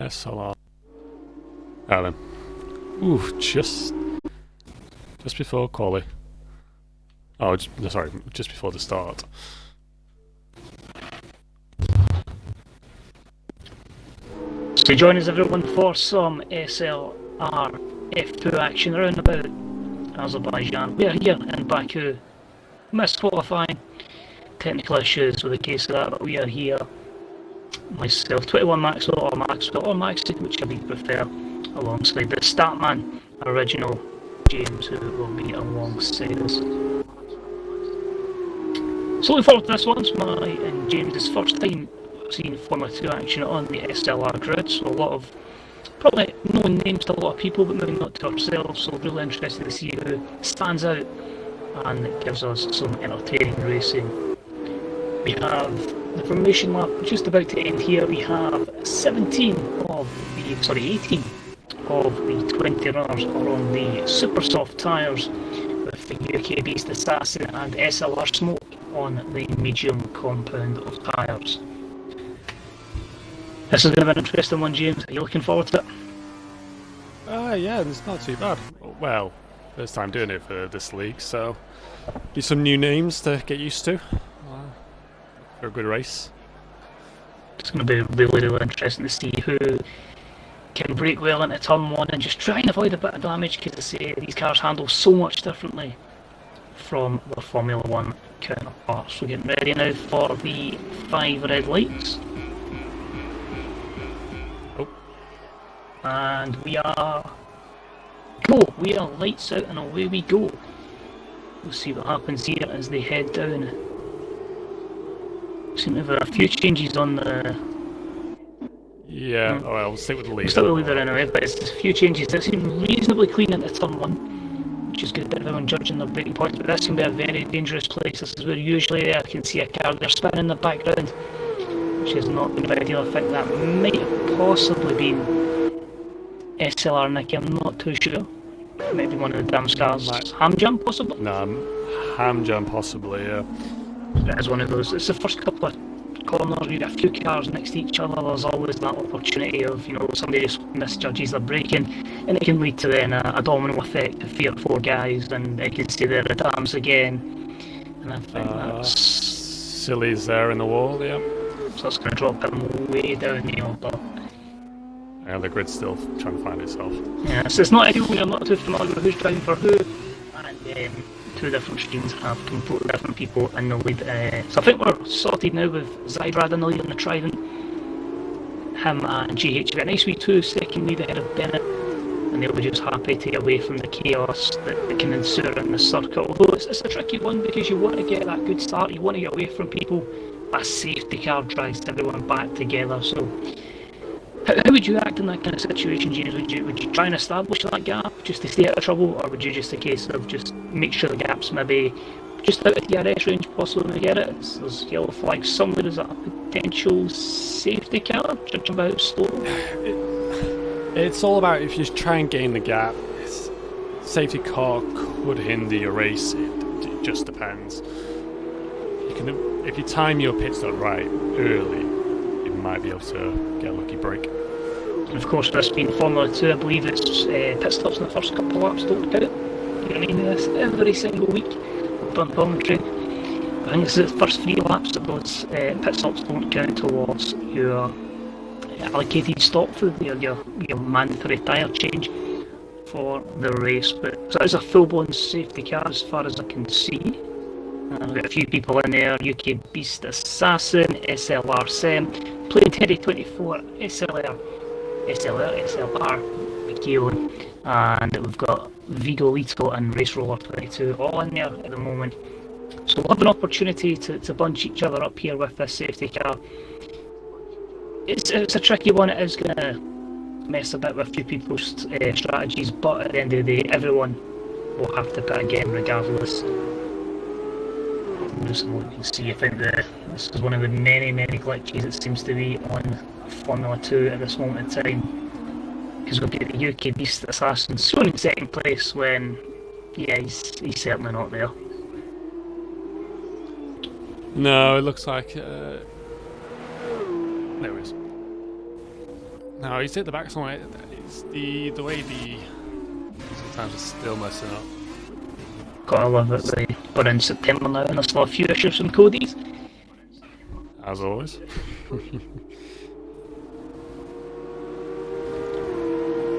SLR. Ah then. Ooh, just before quali. Oh, sorry, just before the start. So join us everyone for some SLR F2 action around about Azerbaijan. We are here in Baku. Missed qualifying. Technical issues with the case of that, but we are here. Myself, 21 Maxwell or Maxi, whichever you prefer, alongside the Statman, original James, who will be alongside us. So looking forward to this one. It's my and James's first time seeing Formula 2 action on the SLR grid, so a lot of probably known names to a lot of people, but maybe not to ourselves, so really interested to see who stands out and gives us some entertaining racing. We have the formation lap just about to end here. We have 18 of the 20 runners are on the super soft tyres, with the UK based Assassin and SLR Smoke on the medium compound of tyres. This is going to be an interesting one, James. Are you looking forward to it? Yeah, it's not too bad. Well, first time doing it for this league, so be some new names to get used to. For a good race. It's going to be really interesting to see who can break well into turn one and just try and avoid a bit of damage, because I say these cars handle so much differently from the Formula 1 counterparts. We're getting ready now for the 5 red lights. Oh. And we are lights out and away we go. We'll see what happens here as they head down. Seem to have a few changes on the... Yeah, well, we'll stick with the leader. We'll stick with the leader anyway, but it's a few changes. That seem reasonably clean into turn 1, which is good. Everyone judging their braking points, but this can be a very dangerous place. This is where usually I can see a car there spinning in the background, which has not been ideal. I think that might have possibly been SLR Nicky, I'm not too sure. Maybe one of the damn cars. Ham jam possibly? No, ham jam possibly, yeah. It is one of those. It's the first couple of corners, you get a few cars next to each other, there's always that opportunity of, somebody just misjudges their braking, and it can lead to then a domino effect of 3 or 4 guys, and it can stay there at times again. And I think that's... Silly's there in the wall, yeah. So that's going to drop him way down the order. Yeah, the grid's still trying to find itself. Yeah, so it's not ideal when you're not too familiar with who's driving for who, and 2 different streams have completely different people in the lead. So I think we're sorted now with Zydrad in the lead on the Trident. Him and GH have got a nice wee 2-second lead ahead of Bennett, and they'll be just happy to get away from the chaos that can ensue in the circuit. Although it's a tricky one, because you want to get that good start, you want to get away from people. A safety car drives everyone back together. So how would you act in that kind of situation, James? Would you try and establish that gap just to stay out of trouble, or would you just a case of just make sure the gap's maybe just out of DRS range, possibly when you get it? There's yellow flags somewhere. Is that a potential safety car, judging by how slow? It's all about if you try and gain the gap. Safety car could hinder your race. It just depends. If you time your pit stop right early, you might be able to get a lucky break. And of course, this being Formula 2, I believe it's pit stops in the first couple of laps don't count. You're going to need this every single week. We've done commentary. I think this is the first 3 laps that those pit stops don't count towards your allocated stop for your mandatory tyre change for the race. But so that is a full-blown safety car as far as I can see. We've got a few people in there: UK Beast Assassin, SLR Sem, Plain Teddy 24, SLR, Mikhail, and we've got Vigo Lito and Race Roller 22 all in there at the moment. So we'll have an opportunity to bunch each other up here with this safety car. It's a tricky one. It is going to mess a bit with a few people's strategies, but at the end of the day, everyone will have to pit again regardless. Just so you can see, I think this is one of the many glitches it seems to be on Formula 2 at this moment in time, because we've got the UK Beast Assassin shown in 2nd place when, yeah, he's certainly not there. No, it looks like... there it is. No, he's hit the back somewhere. It's the way the sometimes it's still messing up. Gotta love it, we're in September now and there's still a few issues from Cody's. As always.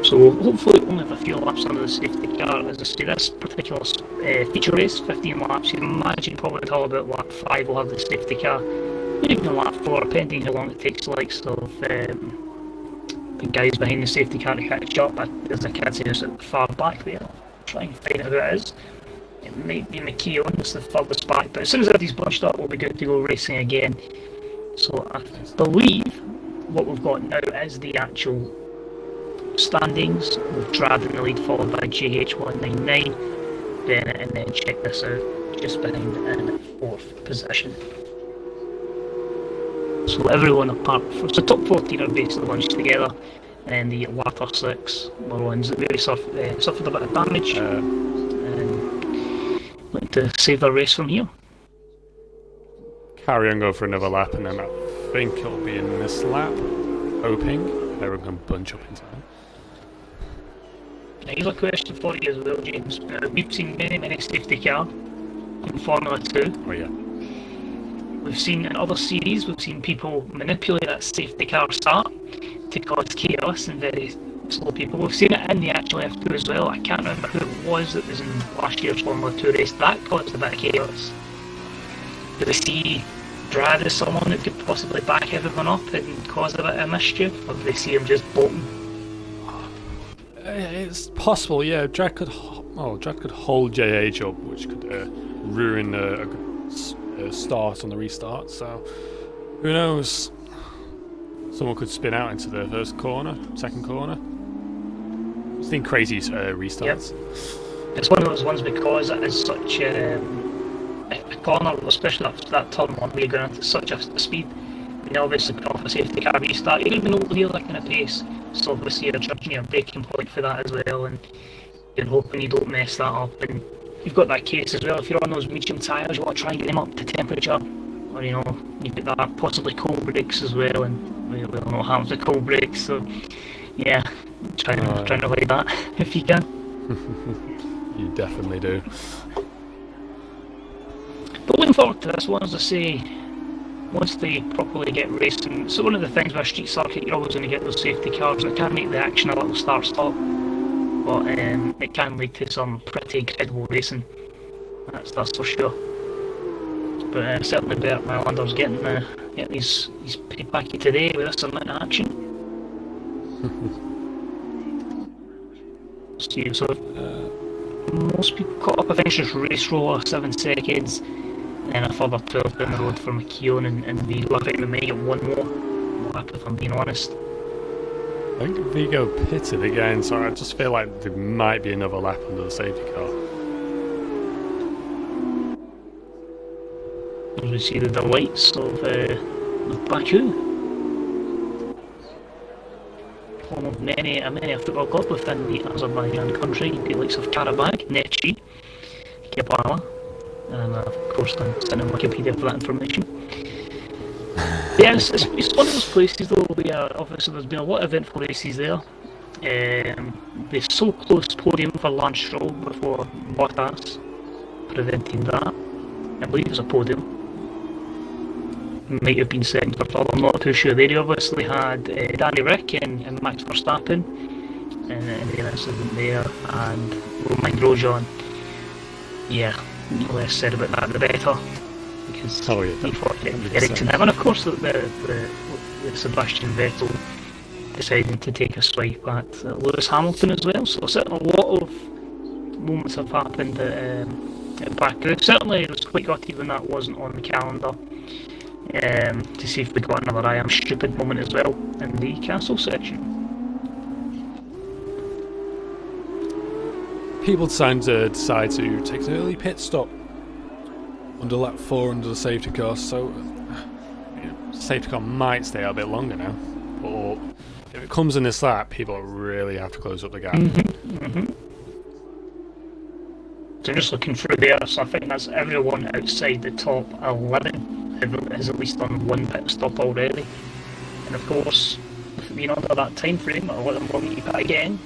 So hopefully only have a few laps under the safety car. As I say, this particular feature race, 15 laps, you'd imagine probably until about lap 5 we'll have the safety car. Maybe even lap 4, depending how long it takes the likes of the guys behind the safety car to catch up. As I can't see who's at the far back there. I'll try and find out who it is. It might be McKeown, that's the furthest back, but as soon as everybody's bunched up we'll be good to go racing again. So I believe what we've got now is the actual standings, with Drad in the lead followed by JH199, Bennett, and then check this out, just behind in 4th position. So everyone apart from the top 14 are basically bunched together, and then the latter 6 were ones that maybe suffered a bit of damage and like to save their race from here. Carry on, go for another lap, and then I think it'll be in this lap, hoping everyone can bunch up in time. Now, here's a question for you as well, James. We've seen many safety car in Formula 2. Oh yeah. We've seen in other series, we've seen people manipulate that safety car start to cause chaos and very slow people. We've seen it in the actual F2 as well. I can't remember who it was that was in last year's Formula 2 race. That caused a bit of chaos. Do we see Brad as someone that could possibly back everyone up and cause a bit of mischief? Or do they see him just bolting? It's possible, yeah. Drad could hold JH up, which could ruin a good start on the restart. So who knows? Someone could spin out into the first corner, second corner. I've seen crazy restarts. Yep. It's one of those ones because it is such a corner, especially after that turn one where you're going at such a speed. And obviously put off a safety car restart. You're even over here that kind of pace. So obviously you're judging your braking point for that as well, and you're hoping you don't mess that up. And you've got that case as well, if you're on those medium tyres, you want to try and get them up to temperature. Or you've got that possibly cold brakes as well, and we all know what happens with cold brakes, so yeah, trying to avoid that if you can. You definitely do. But looking forward to this one, as I say, once they properly get racing. So one of the things with a street circuit, you're always going to get those safety cars that can make the action a little start-stop, but it can lead to some pretty incredible racing, that's for sure. But certainly Bert Mylander's getting his pay packet today with this amount of action. So most people caught up, I think it's just race roller 7 seconds, and a further 12 down the road for McKeown, and the Lovett may get one more lap if I'm being honest. I think Vigo pitted again, so I just feel like there might be another lap under the safety car. As we see the delights of Baku, home of many a football club within the Azerbaijan country, the likes of Karabakh, Neftchi, Kepala, and of course I'm sitting on Wikipedia for that information. Yes, it's one of those places though where obviously there's been a lot of eventful races there. The so close podium for Lance Stroll before Bottas prevented that. I believe it was a podium. Might have been second or third, I'm not too sure. They obviously had Danny Rick and Max Verstappen in the incident there, and Romain Grosjean. Yeah, the less said about that the better, because he fought Ericsson. And of course the Sebastian Vettel deciding to take a swipe at Lewis Hamilton as well. So certainly a lot of moments have happened at Baku. Certainly it was quite gutted when that wasn't on the calendar. To see if we got another I am stupid moment as well in the castle section. People decide to take an early pit stop under lap 4 under the safety car, so safety car might stay out a bit longer now. But if it comes in this lap, people really have to close up the gap. So just looking through there, so I think that's everyone outside the top 11 has at least done one pit stop already. And of course, being under that time frame or what moment you pit again.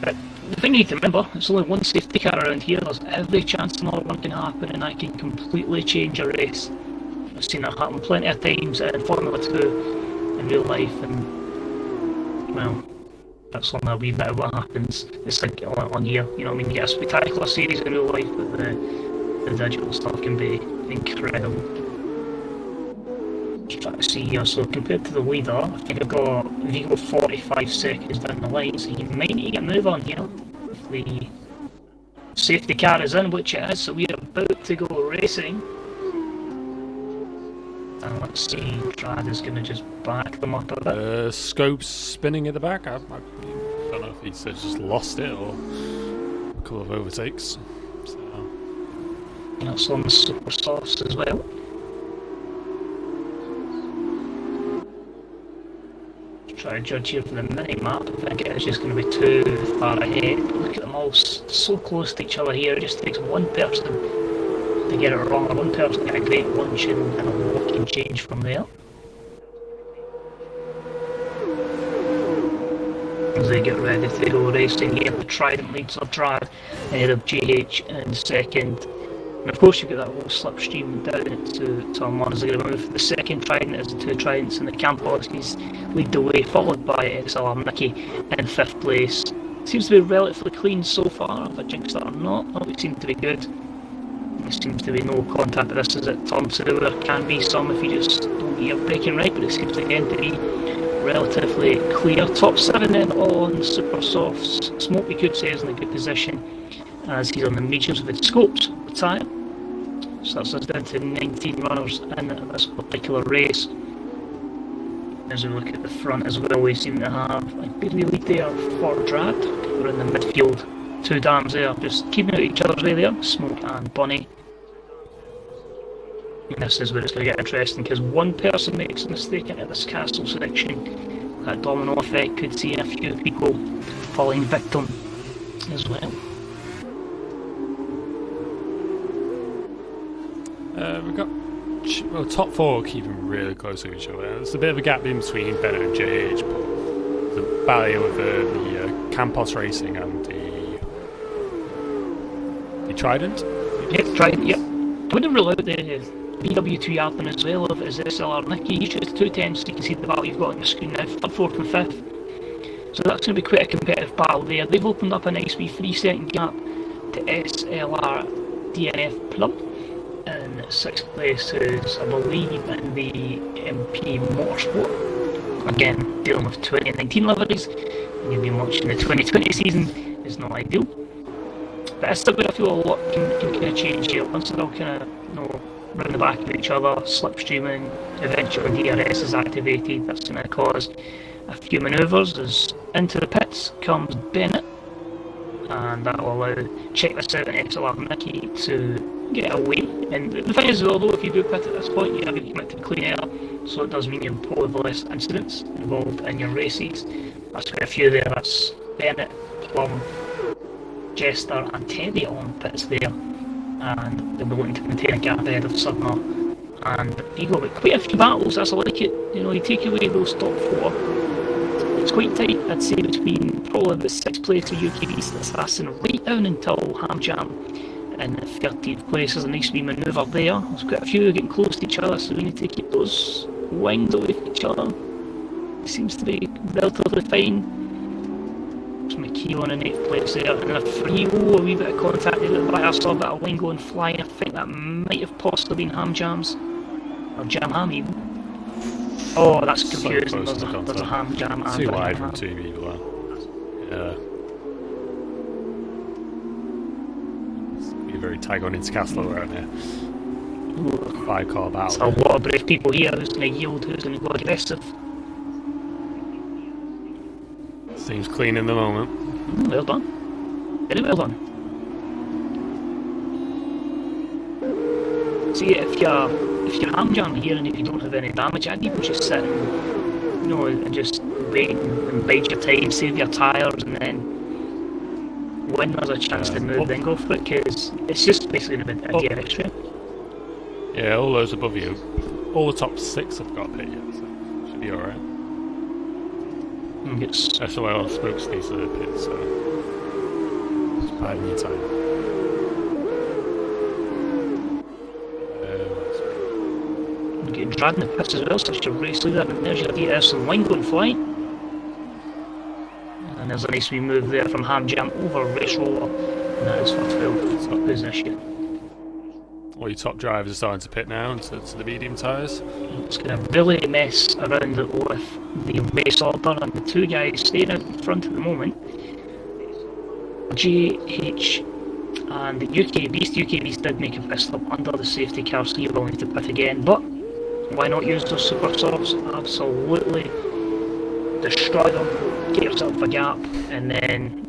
But the thing you need to remember, it's only one safety car around here, there's every chance another one can happen and that can completely change a race. I've seen that happen plenty of times in Formula 2 in real life, and well, that's only a wee bit of what happens. It's like on here, you know what I mean? You get a spectacular series in real life, but the digital stuff can be incredible. Just trying to see here, so compared to the leader, I think I've got Vigo 45 seconds down the line, so you might need to get a move on here. If the safety car is in, which it is, so we're about to go racing. And let's see, Trad is going to just back them up a bit. Scope's spinning at the back. I don't know if he's just lost it or a couple of overtakes. So. And that's on the super sauce as well. Try to judge here for the mini map. I think it's just going to be too far ahead. Look at them all so close to each other here. It just takes one person to get it wrong, or one person to get a great lunch and a walking change from there. As they get ready to go racing here, the Trident leads their drag ahead of GH in second. And of course you've got that whole slipstream down to turn one as they're going to move. The second Trident is the two Tridents, and the Campolskis lead the way, followed by SLR Nicky in 5th place. Seems to be relatively clean so far, if I jinxed that or not. Oh, it seemed to be good. There seems to be no contact, but this is at turn 2. There can be some if you just don't get your braking right, but it seems again to be relatively clear. Top 7 then on Super Softs. Smoke, we could say, is in a good position as he's on the mediums with scopes the tyre. So that's us down to 19 runners in this particular race. As we look at the front as well, we seem to have a good lead there for Drad. We're in the midfield. 2 dams there, just keeping out each other's way there, Smoke and Bunny. And this is where it's going to get interesting, because one person makes a mistake into this castle section. That domino effect could see a few people falling victim as well. We've got top 4 keeping really close to each other. There's a bit of a gap in between Bennett and JH, but the barrier with the Campos Racing and the Trident. Yep, Trident, yep. I wouldn't rule out the VW2 Yarpin as well if it's SLR Nicky. You choose 210s, so you can see the battle you've got on your screen now, 4th and 5th. So that's going to be quite a competitive battle there. They've opened up a nice wee 3-second gap to SLR DNF Plum in 6th place, who's I believe in the MP Motorsport. Again, dealing with 2019 liveries, and you've been watching the 2020 season is not ideal. But I still feel a lot can kind of change here. Once they're all kind of, you know, round the back of each other, slipstreaming, eventually DRS is activated. That's going to cause a few manoeuvres. As into the pits comes Bennett, and that will allow check this out and SLR Nicky to get away. And the thing is, although if you do pit at this point, you have to commit to clean air, so it does mean you probably less incidents involved in your races. That's quite a few there. That's Bennett, Plum, Jester and Teddy on pits there, and they'll be looking to maintain a gap ahead of Sudner and Vigo. But quite a few battles, as I like it. You know, you take away those top 4, it's quite tight, I'd say, between probably the 6th place of UKB's Assassin right down until Ham Jam in 13th place. There's a nice wee manoeuvre there. There's quite a few getting close to each other, so we need to keep those wings away from each other. It seems to be relatively fine. McKee on in 8th place there, and a free, a wee bit of contact there at the back. I saw a bit of line going flying. I think that might have possibly been Ham Jams, or Jam Ham even. Oh, that's confusing. So there's a Ham Jam and too a wide Ham from 2 people there. Yeah. Be very tight going into Castle around here. 5-car battle. There's a lot of brave people here. Who's going to yield? Who's going to go aggressive? Seems clean in the moment. Well done. Very well done. See, if you're Ham Jam here and if you don't have any damage, I'd even just sit and, you know, and just wait and bide your time, save your tyres, and then when there's a chance to move, then go for it, because it's just basically a bit of a extra. Yeah, all those above you, all the top 6 have got hit yet, so should be alright. And gets SLR spokes these pits, so it's biding your time. getting dragged in the pits as well, such a race leader. And there's your DSL line going flying. And there's a nice wee move there from Ham Jam over Race Roller. And that is for 12th position. All your top drivers are starting to pit now into the medium tyres. It's going to really mess around with the race order, and the two guys staying out in front at the moment, JH and the UK Beast. UK Beast did make a pit stop under the safety car, so he will need to pit again, but why not use those super softs? Absolutely destroy them, get yourself a gap, and then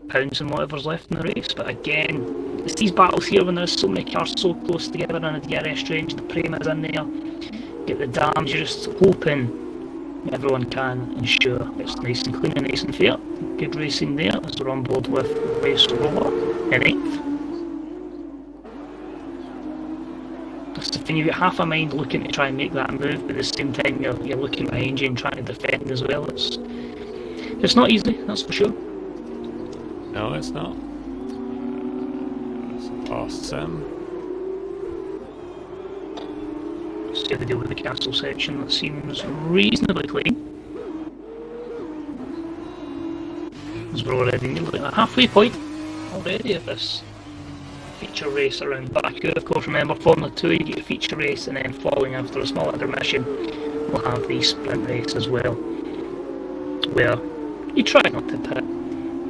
pounce on whatever's left in the race. But again, it's these battles here when there's so many cars so close together in a DRS range. The Prema is in there, get the dams. You're just hoping everyone can ensure it's nice and clean and nice and fair. Good racing there as we're on board with Race Roller in 8th. That's the thing, you've got half a mind looking to try and make that move, but at the same time you're looking behind you and trying to defend as well. It's not easy, that's for sure. No, it's not. Past Sam. See how they deal with the castle section. That seems reasonably clean. As we're already nearly at the halfway point already of this feature race around Baku. Of course, remember Formula 2, you get a feature race, and then following after a small intermission, we'll have the sprint race as well, where you try not to pit.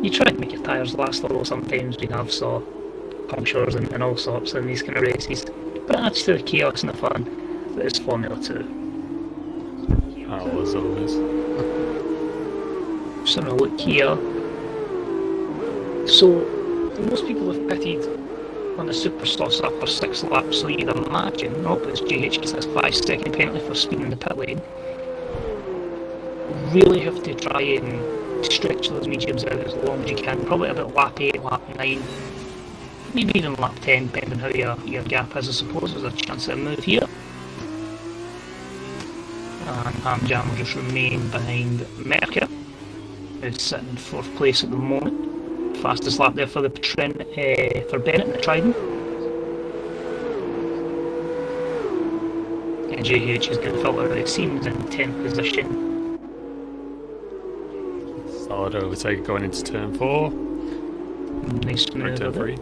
You try to make your tyres last, although sometimes we have saw punctures and all sorts in these kind of races. But it adds to the chaos and the fun that is Formula 2. As always. Just having a look here. So, most people have pitted on the Superstars after 6 laps, so you'd imagine, but it's JH gets this 5-second penalty for speeding in the pit lane. Really have to try and stretch those mediums out as long as you can, probably about lap 8, lap 9, maybe even lap 10, depending on how your gap is. I suppose there's a chance of a move here. And Ham Jam will just remain behind Mercer, who's sitting in 4th place at the moment. Fastest lap there for the for Bennett and the Trident. And JH is going to filter out, it seems, in 10th position. Solid overtake going into turn 4. Nice move. Turn 3.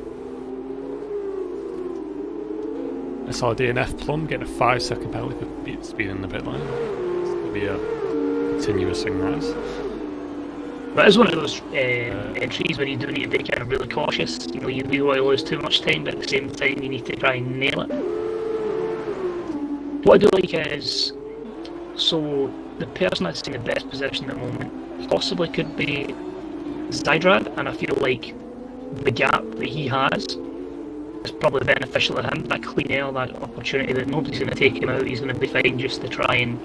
SRD and F Plum getting a 5-second penalty for speed in the pit line. It's going to be a continuous thing, that is. But it's one of those entries where you do need to be kind of really cautious. You know, you don't want to lose too much time, but at the same time you need to try and nail it. What I do like is, so the person that's in the best position at the moment possibly could be Zydrad, and I feel like the gap that he has is probably beneficial to him. That clean air, that opportunity that nobody's going to take him out, he's going to be fine just to try and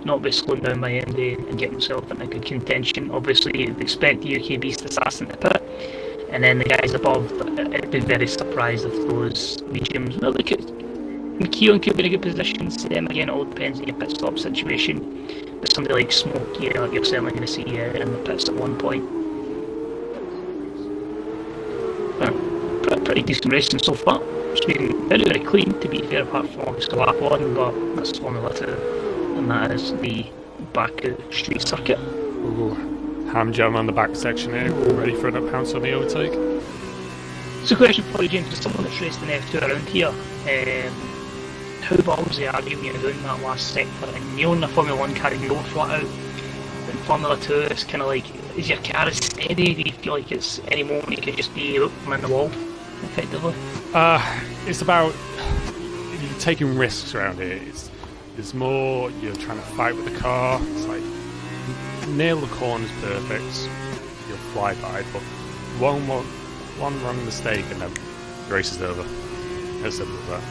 not be slowed down by MD and get himself in a good contention. Obviously, you'd expect the UK Beast Assassin to pit, and then the guys above, I'd be very surprised if those mediums, well, they could. Keon could be in a good position. Them again, it all depends on your pit stop situation. But somebody like Smoke, you're certainly going to see in the pits at one point. But pretty decent racing so far. It's been very, very clean, to be fair, apart from obviously lap 1, but that's Formula 2. And that is the Baku street circuit. Ooh, Ham Jam on the back section here, ready for an pounce on the overtake. So, question for you, James, as someone that's raced in F2 around here, how ballsy are you when you're doing that last sector? And you own the Formula 1 car and you go flat out. In Formula 2, it's kind of like, is your car as steady? Do you feel like it's any moment you could just be in the wall, effectively? It's about you're taking risks around here. There's more, you're trying to fight with the car. It's like, nail the corners perfect, you'll fly by, but one wrong mistake and then the race is over. As simple as that.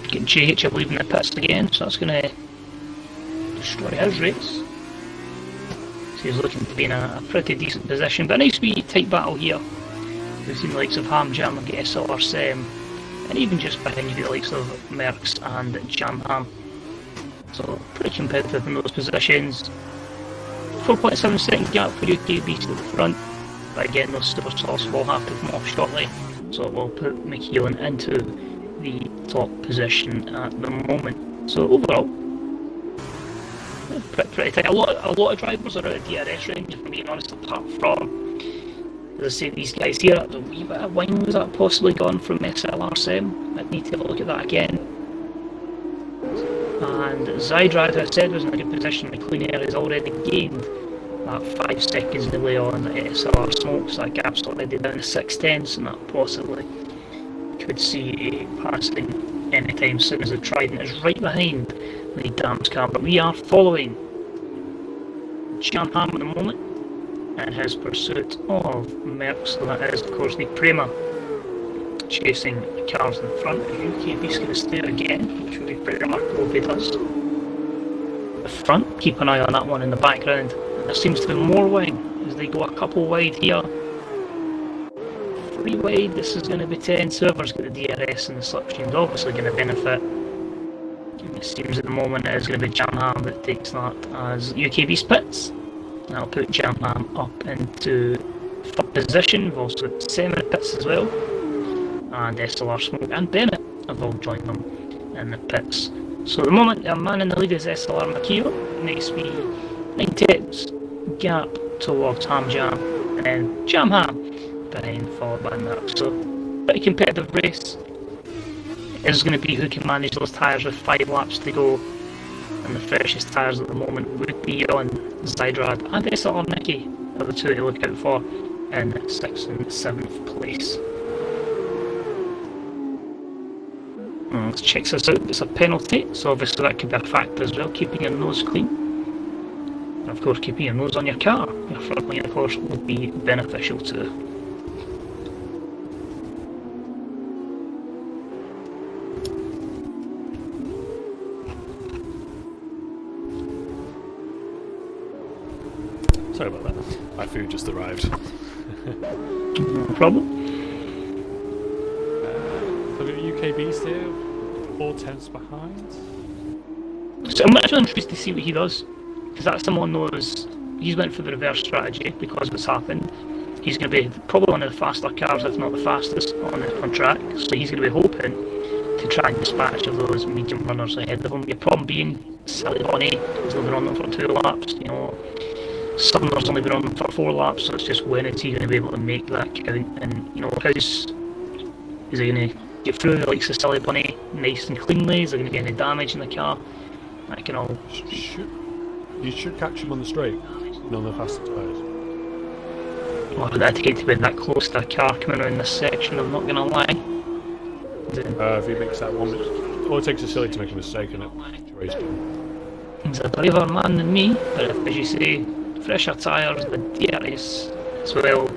Getting JH, I believe, in the pits again, so that's going to destroy his race. So he's looking to be in a pretty decent position, but a nice wee tight battle here. We've seen the likes of Ham Jam and SLR Sem, and even just behind you the likes of Mercs and Jam Ham. So pretty competitive in those positions. 4.7 second gap for UK Beast at the front, but again those super sauce will have to come off shortly, so it will put McKeown into the top position at the moment. So overall, pretty tight. A lot of drivers are out of DRS range, if I'm being honest, apart from, as I say, these guys here. A wee bit of wine was that possibly gone from SLR Sem. I'd need to have a look at that again. And Zydrad, as I said, was in a good position. The clean air has already gained that 5 seconds delay on the SLR smokes. That gap's already down to 6/10, and that possibly could see a passing anytime soon, as the Trident is right behind the Dams car. But we are following Jan Ham at the moment in his pursuit of Merckx. So that is, of course, the Prema chasing the cars in the front. UK Beast going to stay again, which would be pretty remarkable if he does. The front, keep an eye on that one in the background. And there seems to be more wing as they go a couple wide here. 3 wide, this is going to be tense. Whoever's got the DRS and the slipstream is obviously going to benefit. And it seems at the moment it is going to be Jamham that takes that as UK Beast pits. That'll put Jamham up into 3rd position. We've also got Sem in pits as well. And SLR Smoke and Bennett have all joined them in the pits. So at the moment, the man in the lead is SLR McKeown. Next we 9 gap towards Ham Jam, and then Jam Ham behind, followed by Merck. So pretty competitive race. It's going to be who can manage those tyres with 5 laps to go, and the freshest tyres at the moment would be on Zydrad and SLR Nicky are the 2 to look out for in 6th and 7th place. Let's check this out. It's a penalty, so obviously that could be a factor as well, keeping your nose clean. And of course, keeping your nose on your car, your front wing of course, would be beneficial too. Sorry about that. My food just arrived. No problem. So we've got UK Beast here, 4 tenths behind. So I'm actually interested to see what he does, because that's someone knows he's went for the reverse strategy because of what's happened. He's going to be probably one of the faster cars, if not the fastest, on track. So he's going to be hoping to try and dispatch of those medium runners ahead of him. Your problem being Silly Bonnie, who's only been on them for 2 laps. You know, Sumner's only been on them for 4 laps. So it's just when is he going to be able to make that count? And you know, is he going to get through the likes of Silly Bunny nice and cleanly? Is there going to be any damage in the car? That can all... You should catch him on the straight, not on the faster tyres. Well, I'd hate to be that close to a car coming around this section, I'm not going to lie. If he makes that one, all it takes is Silly to make a mistake in it. Race He's a braver man than me, but as you say, fresher tyres, the DRS as well.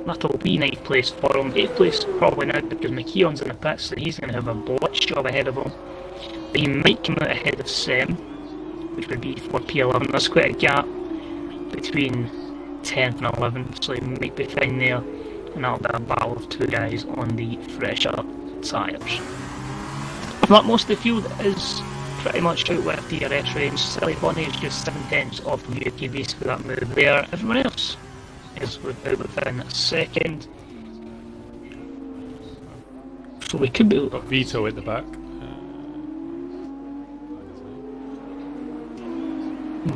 That'll be 9th place for him. 8th place probably now because McKeown's in the pits, so he's going to have a blitz job ahead of him. But he might come out ahead of Sem, which would be for P11. There's quite a gap between 10th and 11th, so he might be fine there. And that'll be a battle of 2 guys on the fresher tyres. But most of the field is pretty much out with DRS range. Silly Bonnie is just 7 tenths off the UK Beast with that move there. Everyone else is out within a second. So we could be... Got Vito at the back.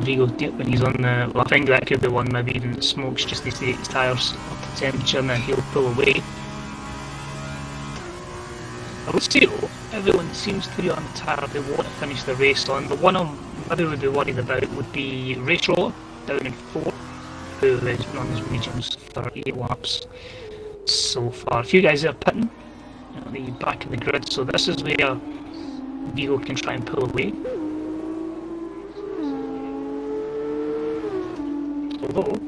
Vigo dip when he's on the... Well, I think that could be one maybe even smokes just to stay his tyres up to temperature and then he'll pull away. I would say though, everyone seems to be on the tyre they want to finish the race on. The one I maybe would be worried about would be Race Roller down in 4th, who has been on his mediums for 8 laps so far. A few guys are pitting at the back of the grid, so this is where Vigo can try and pull away. Although,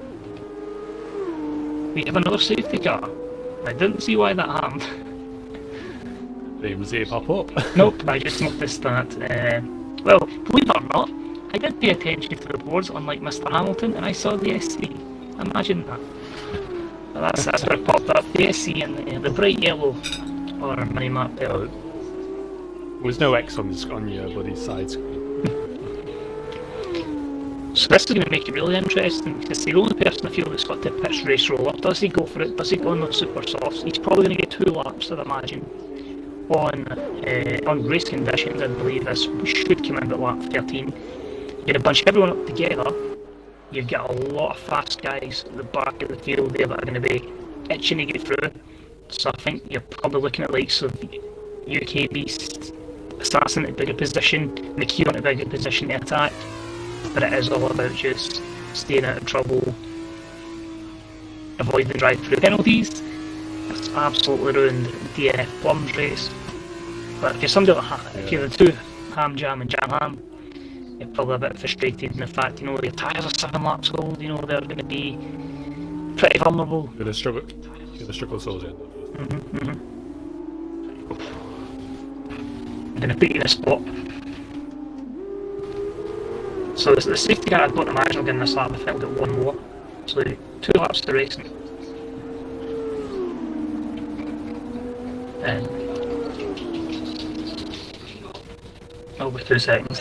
we have another safety car. I didn't see why that happened. Didn't even see it pop up. Nope, I just noticed that. Well, believe it or not, I did pay attention to the boards, unlike Mr. Hamilton, and I saw the SC. Imagine that. Well, that's where it popped up. The SC and the bright yellow or mini-map there. There's no X on your buddy's side screen. So this is going to make it really interesting, because the only person I feel that's got to pitch race roll up, does he go for it? Does he go on those super softs? He's probably going to get 2 laps, I'd imagine. On race conditions, I believe this should come in at lap 13. You're going to bunch everyone up together. You've got a lot of fast guys at the back of the field there that are going to be itching to get through. So I think you're probably looking at likes of UK Beast, Assassin at a bigger position, McKeown at a bigger position to attack. But it is all about just staying out of trouble, avoiding drive-through penalties. It's absolutely ruined DNF Plum's race. But if you're somebody like if you're the two Ham Jam and Jam Ham, you're probably a bit frustrated in the fact, you know, their tyres are 7 laps old, you know, they're going to be pretty vulnerable. You're going to struggle towards the end. I'm going to put you in a spot. So the safety car, I don't imagine will get in this lap. I think we'll get 1 more. So 2 laps to racing. Over 2 seconds.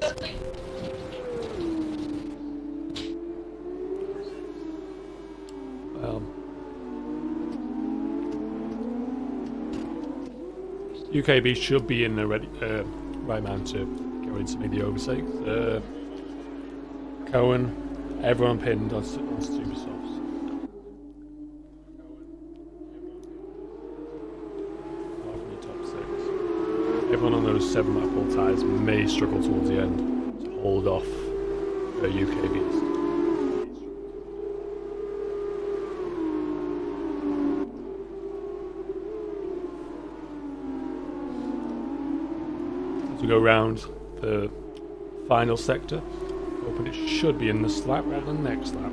UKB should be in the ready, right man to go into maybe the overtakes. Cohen, everyone pinned on super softs. Apart from the top 6. Everyone on those 7 lap full tyres may struggle towards the end to hold off UKBs. As we go round the final sector, hoping it should be in this lap rather than the next lap.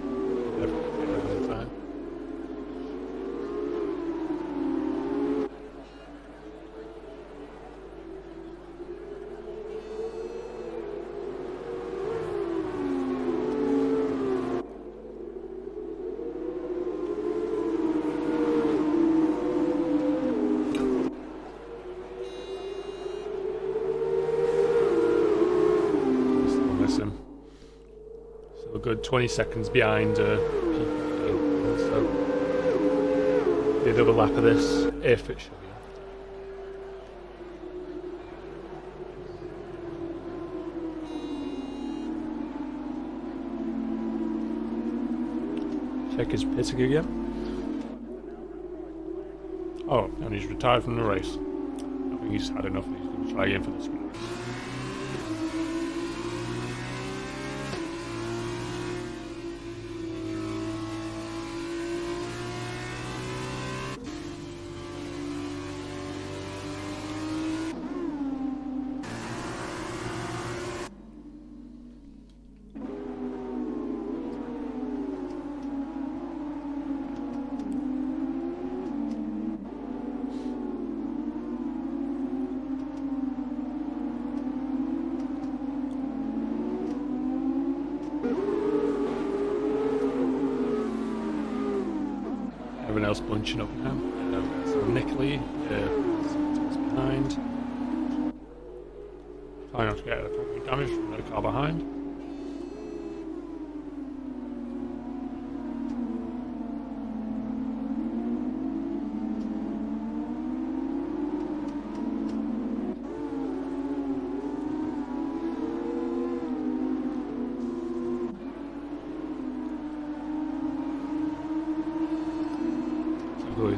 Good 20 seconds behind so the other lap of this, if it should be. Check his pitting again. Oh, and he's retired from the race. I think he's had enough and he's going to try again for this one. Everyone else bunching up now. So Nickley behind. Trying not to get damage from the car behind.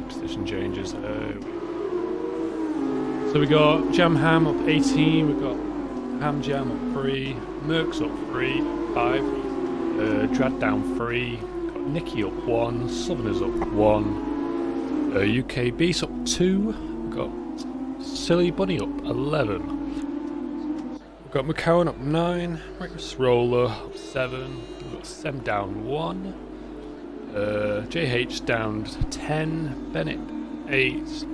Position changes. So we got Jam Ham up 18, we've got Ham Jam up 3, Mercs up 3, 5, Drad down 3, got Nicky up 1, Southerners up 1, UK Beast up 2, we've got Silly Bunny up 11, we've got McCowan up 9, Reckless Roller up 7, we've got Sem down 1, JH down 10, Bennett 8,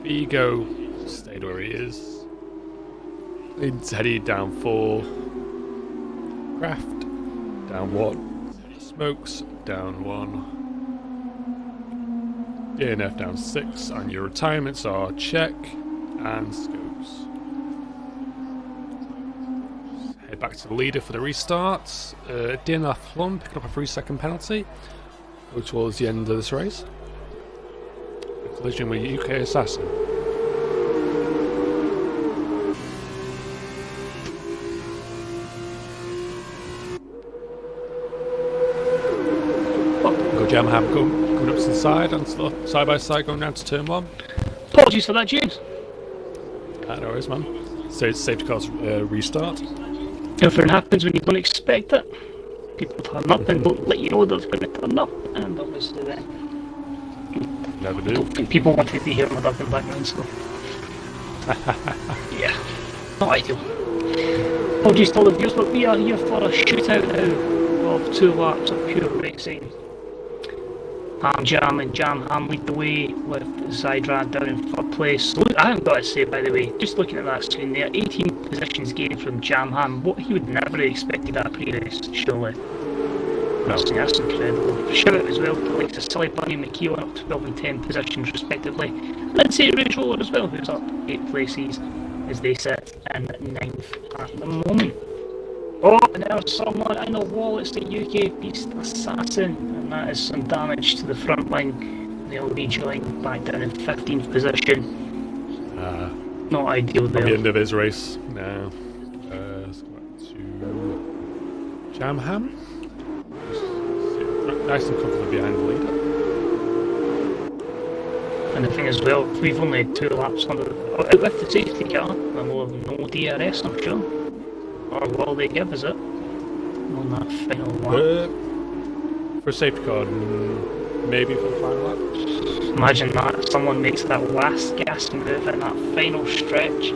Vigo stayed where he is, Teddy down 4, Kraft down 1, Smokes down 1, DNF down 6, and your retirements are Check and Scopes. Head back back to the leader for the restart. DNF Plum picking up a 3-second penalty, which was the end of this race. A collision with UK Assassin. Go Jam Ham coming up to the side and side by side going down to turn 1. Apologies for that, James. No worries, man. So it's safety car's restart. Everything happens when you don't expect it. People turn up and don't let you know they're going to turn up, and obviously then Never I do. don't think people wanted to hear my dog in the background, so yeah, not ideal. Apologies to all the viewers, but we are here for a shootout now of 2 laps of pure racing. Jam and Jam Ham lead the way with Zydrad down in 3rd place. So, I haven't got to say, by the way, just looking at that screen there, 18 positions gained from Jam Ham. What he would never have expected that pre-race, surely. That's incredible. Shout out as well to like the Silly Bunny and McKeown up to 12 and 10 positions respectively. Lindsay Range Roller as well, who's up 8 places as they sit in 9th at the moment. Oh, and there's someone in the wall, it's the UK Beast Assassin, and that is some damage to the front line. They'll be joined back down in 15th position. Not ideal there. At the end of his race now. Let's go back to Jam Ham. Nice and comfortable behind the leader. And the thing as well, we've only had 2 laps under out with the safety car, and we'll have no DRS, I'm sure. Or will they give us it on that final lap? For a safety car, maybe for the final lap. Imagine that, if someone makes that last gas move in that final stretch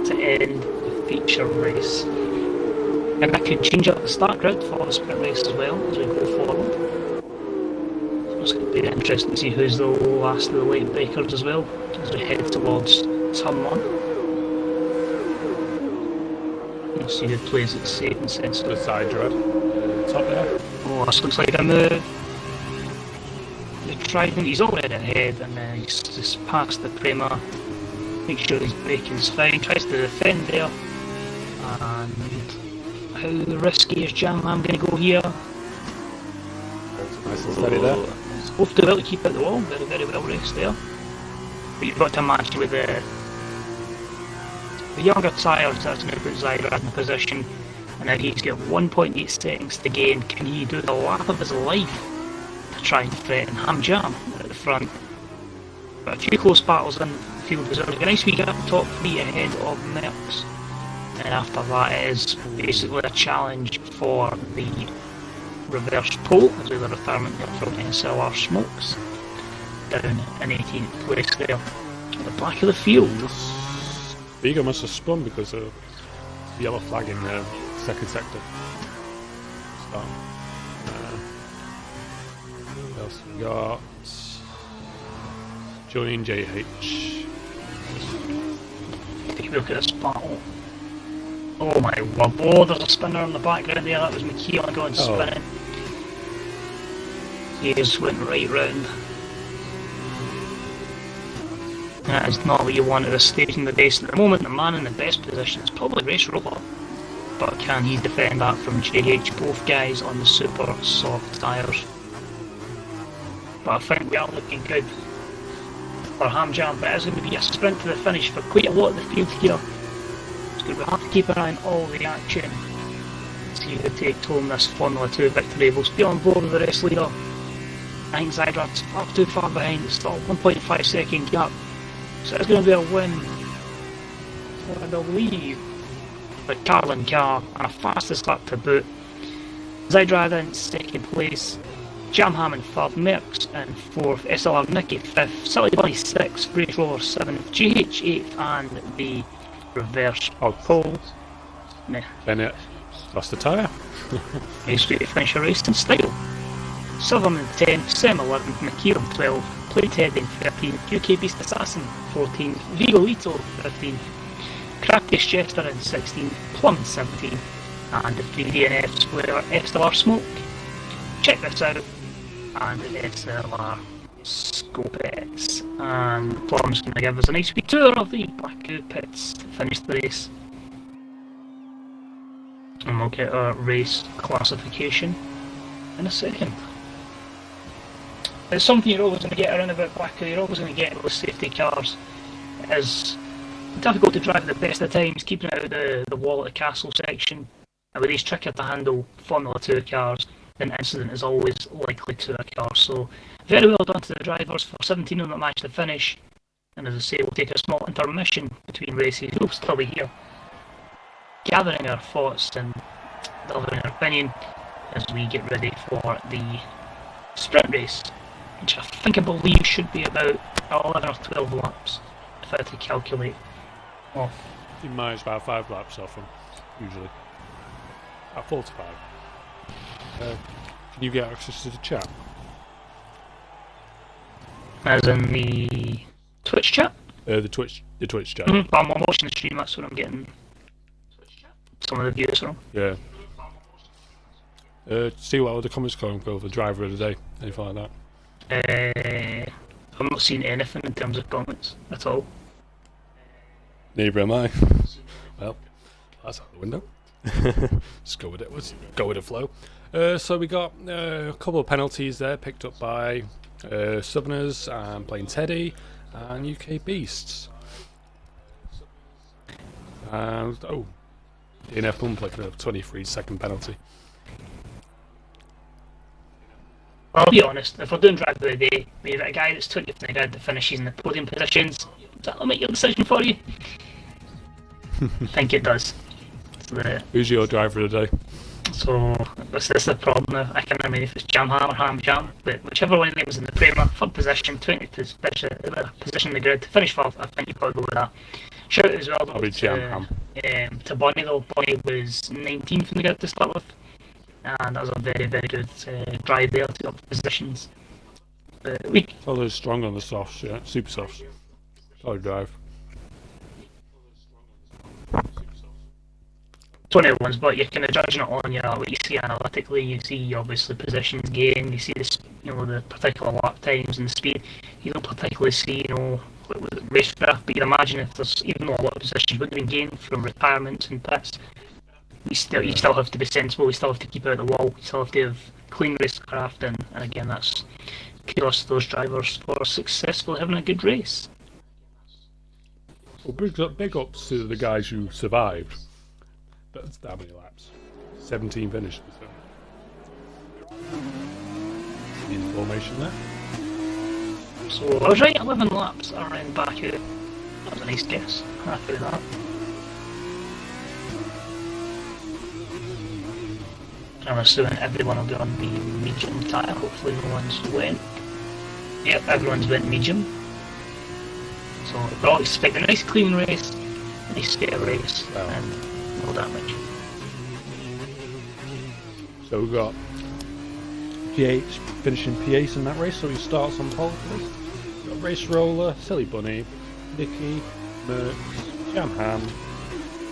to end the feature race. And that could change up the start grid for the sprint race as well as we go forward. So it's going to be interesting to see who's the last of the late breakers as well as we head towards turn 1. We'll see who plays it safe and sensible. The side dread. Top there. Oh, this looks like a move. The Trident, he's already ahead and then he's just past the Prima. Make sure his braking's fine. Tries to defend there. And how risky is Jam Ham going to go here? Nice and steady there. Both do well to keep out the wall. Very, very well raced there. But you've got to match with the younger tyres that's going to put Zydrad in position, and now he's got 1.8 seconds to gain. Can he do the lap of his life to try and threaten Ham Jam at the front? But a few close battles in the field as well. A nice wee gap top 3 ahead of Merckx, and after that it is basically a challenge for the reverse pole as well as the retirement from SLR Smokes down in 18th place there at the back of the field. Vigo must have spun because of the yellow flag in the second sector. So, what else we got? Join JH. Take a look at this battle. Oh my word, oh there's a spinner in the background there, that was McKeown going spinning. He just went right round. That is not what you want at this stage in the race. At the moment, the man in the best position is probably Race Rover. But can he defend that from JH? Both guys on the super soft tyres. But I think we are looking good for Ham Jam. But it's going to be a sprint to the finish for quite a lot of the field here. So we have to keep an eye on all the action. See who takes home this Formula 2 victory. We'll be on board with the race leader. I think Zydrad's far too far behind. It's still a 1.5 second gap. So it's going to be a win for, I believe, the Carlin car and a fastest lap to boot. Zydrad in 2nd place, Jam Ham in 3rd, Merckx in 4th, SLR Nicky 5th, Silly Bunny 6th, Race Roller 7th, GH 8th, and the reverse pole. Bennett lost the tyre. Nice way to finish a race in style. Silverman 10th, Sem 11th, McKeown 12th, Playted in 13th, UK Beast Assassin 14th, Vigo Ito 15th, Craftiest Jester in 16th, Plum 17th, and the 3 DNFs were SLR Smoke, Check This Out, and SLR Scopets. And Plum's going to give us a nice wee tour of the Baku pits to finish the race. And we'll get our race classification in a second. It's something you're always going to get around about Baku. You're always going to get those safety cars. It is difficult to drive at the best of times, keeping out of the wall at the castle section. And with these trickier to handle Formula 2 cars, an incident is always likely to occur. So very well done to the drivers for 17 of them that managed to finish. And as I say, we'll take a small intermission between races. We'll still be here, gathering our thoughts and delivering our opinion as we get ready for the sprint race, which I believe should be about 11 or 12 laps, if I had to calculate off. You manage about 5 laps off them, usually. About 4 to 5. Can you get access to the chat? As in the Twitch chat? The Twitch chat. Mm-hmm. I'm watching the stream, that's what I'm getting some of the views from. Yeah. See what other comments come for the driver of the day, anything like that. I'm not seeing anything in terms of comments at all. Neither am I. Well, that's out the window. Just go with it. Let's go with the flow. So we got a couple of penalties there picked up by Southerners and Plain Teddy and UK Beasts. And DNF Bum picking up 23-second penalty. I'll be honest, if we're doing drive of the day, when you've got a guy that's 20th in the grid that finishes in the podium positions, does that limit your decision for you? I think it does. Who's your driver of the day? So, this is the problem now. I can't remember if it's Jam Ham or Ham Jam, but whichever one of them was in the Prema, third position, 20th position in the grid, finish fourth, I think you probably go with that. Shout out as well I'll be Jam Ham. To Bonnie though. Bonnie was 19th in the grid to start with, and that was a very, very good drive there to up the positions. Follows strong on the softs, yeah, super softs. Solid drive. It's one of the ones, but you're kind of judging it on what you see analytically. You see obviously positions gained, you see the particular lap times and the speed. You don't particularly see what was it, racecraft, but you'd imagine if there's even though a lot of positions would have been gained from retirements and pits, you still have to be sensible. You still have to keep out the wall. You still have to have clean racecraft, and again that's kudos to those drivers for successfully having a good race. Well, big ups to the guys who survived. That's how many laps? 17 finishes. So. In formation there. So I was right, 11 laps around Baku. That was a nice guess. Happy with that. I'm assuming everyone will be on the medium tyre. Hopefully no one's went. Yep, everyone's went medium. So we're all expecting a nice clean race, a nice fair race, and no damage. So we've got P8 finishing P8 in that race, so he starts on pole for this. We've got Race Roller, Silly Bunny, Nicky, Merckx, Jam Ham,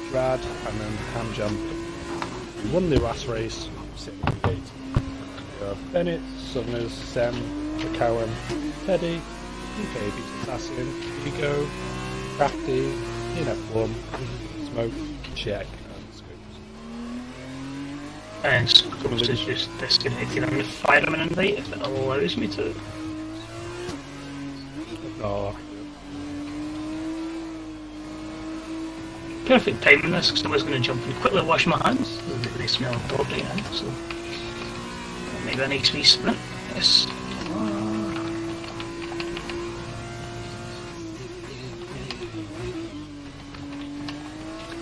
Drad, and then Ham Jam. We won the last race, sitting in P8. We have Bennett, Summers, Sem, McCowan, Teddy, UK Beats Assassin, Hugo, Crafty, DNF Plum, Smoke, Check, and Scopes. And Scopes is just disconnected on the fireman invite if it allows me to. Oh. Perfect timing this because I was going to jump and quickly wash my hands. They smell dog right now, so maybe a nice wee sprint. Yes.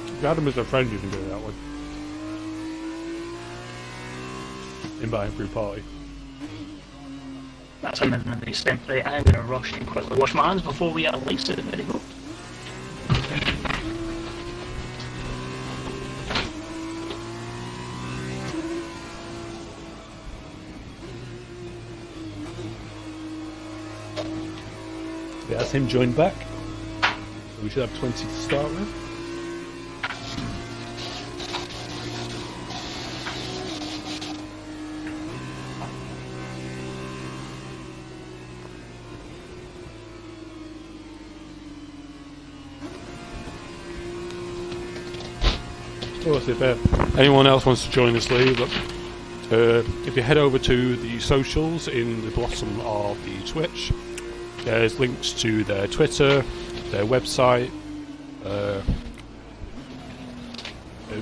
If you had him as a friend, you can do it that way. Invite him through party. That's a nice step. Right, I'm going to rush and quickly wash my hands before we get a light set. There you go. Yeah, that's him joined back. So we should have 20 to start with. course, if anyone else wants to join this league, look, if you head over to the socials in the bottom of the Twitch, there's links to their Twitter, their website.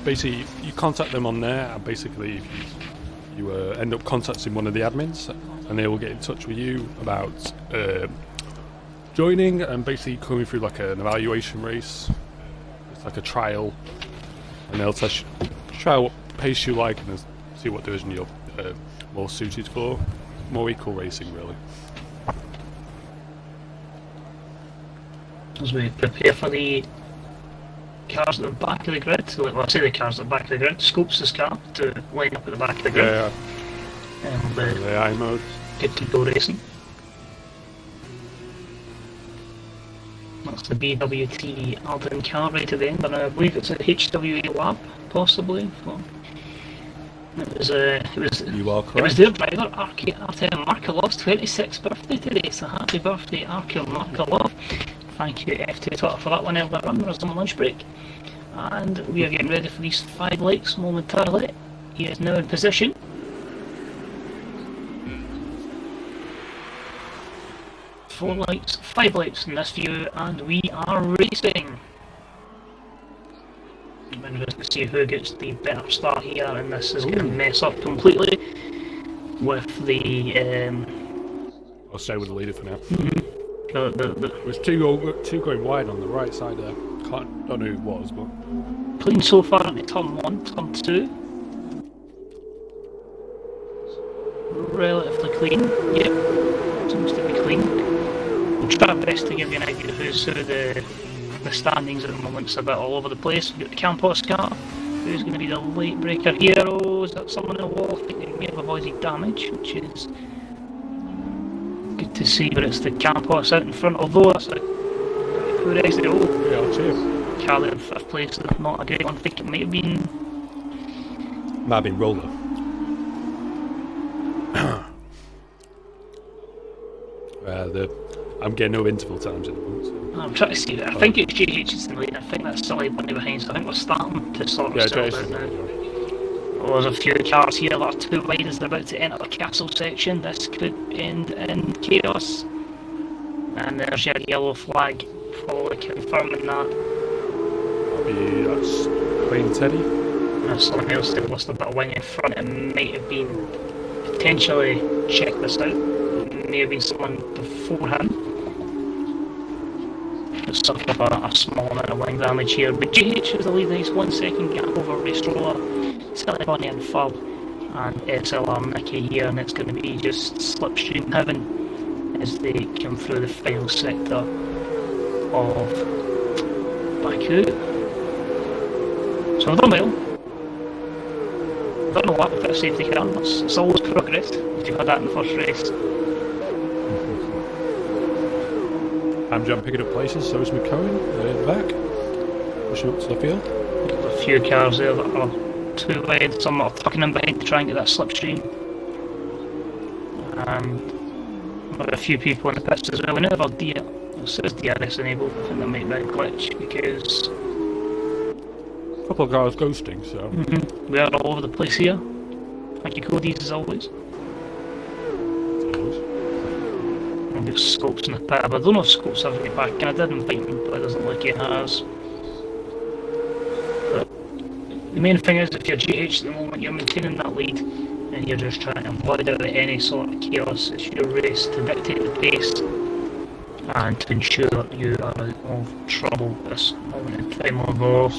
Basically, you contact them on there, and basically you end up contacting one of the admins, and they will get in touch with you about joining and basically coming through like an evaluation race. It's like a trial, and they'll try what pace you like and see what division you're more suited for. More equal racing, really. As we prepare for the cars at the back of the grid, so well, I say the cars at the back of the grid, Scopes' car to line up at the back of the grid. Yeah. And The AI mode. good to go racing. That's the BWT Alden car right at the end, and I believe it's a HWA lab, possibly. It was You are correct. it was their driver, Artem Markelov's 26th birthday today, so happy birthday, Artem Markelov. Thank you F2 Twitter for that one earlier on. We're on lunch break. And we are getting ready for these 5 lights momentarily. He is now in position. Four lights, 5 lights in this view, and we are racing. I'm interested to see who gets the better start here, and this is going to mess up completely with the. I'll stay with the leader for now. The There's two going wide on the right side there. Don't know who it was, but clean so far into turn 1, turn 2. Relatively clean, yep, seems to be clean. We'll try our best to give you an idea of who's who. The standings at the moment is a bit all over the place. We've got the Campos car, who's going to be the late breaker here. Oh, is that someone in the wall? I think they may have avoided damage, which is good to see, but it's the Campos out in front, although that's a poor exit. Oh, yeah, cheers. Charlie in 5th place, not a great one. I think it might have been. Might have been Roller. I'm getting no interval times at the moment. So. I'm trying to see. I think it's JH is in the lead. I think that's Silly Bunny behind, so I think we're starting to sort of settle down now. Well, there's a few cars here that are too wide as they're about to enter the castle section. This could end in chaos. And there's your yellow flag, fully confirming that. That's Clean Teddy. There's someone else that lost a bit of wing in front. It might have been potentially, check this out, it may have been someone before him. Just suffered a small amount of wing damage here, but GH is the lead. Nice 1 second gap over Race Roller, Silly Bunny and Fub, and SLR Nicky here, and it's going to be just slipstream heaven as they come through the final sector of Baku. So I've done well. Don't know what with a safety car. It's always progress if you've had that in the first race. I'm picking up places, so is McCohen at the back, pushing up to the field. There's a few cars there that are too wide, some that are tucking in behind to try and get that slipstream. And there are a few people in the pits as well. We never had it says DRS enabled. I think that might be a glitch because A couple of cars ghosting, so. we are all over the place here. Thank you, Cody, as always. And there's Scopes in the pit, but I don't know if Scopes have it back, and I did invite him, but it doesn't look like he has. But the main thing is, if you're GH at the moment, you're maintaining that lead, and you're just trying to avoid out any sort of chaos. It's your race to dictate the pace, and to ensure that you are out of trouble at this moment in time. Although,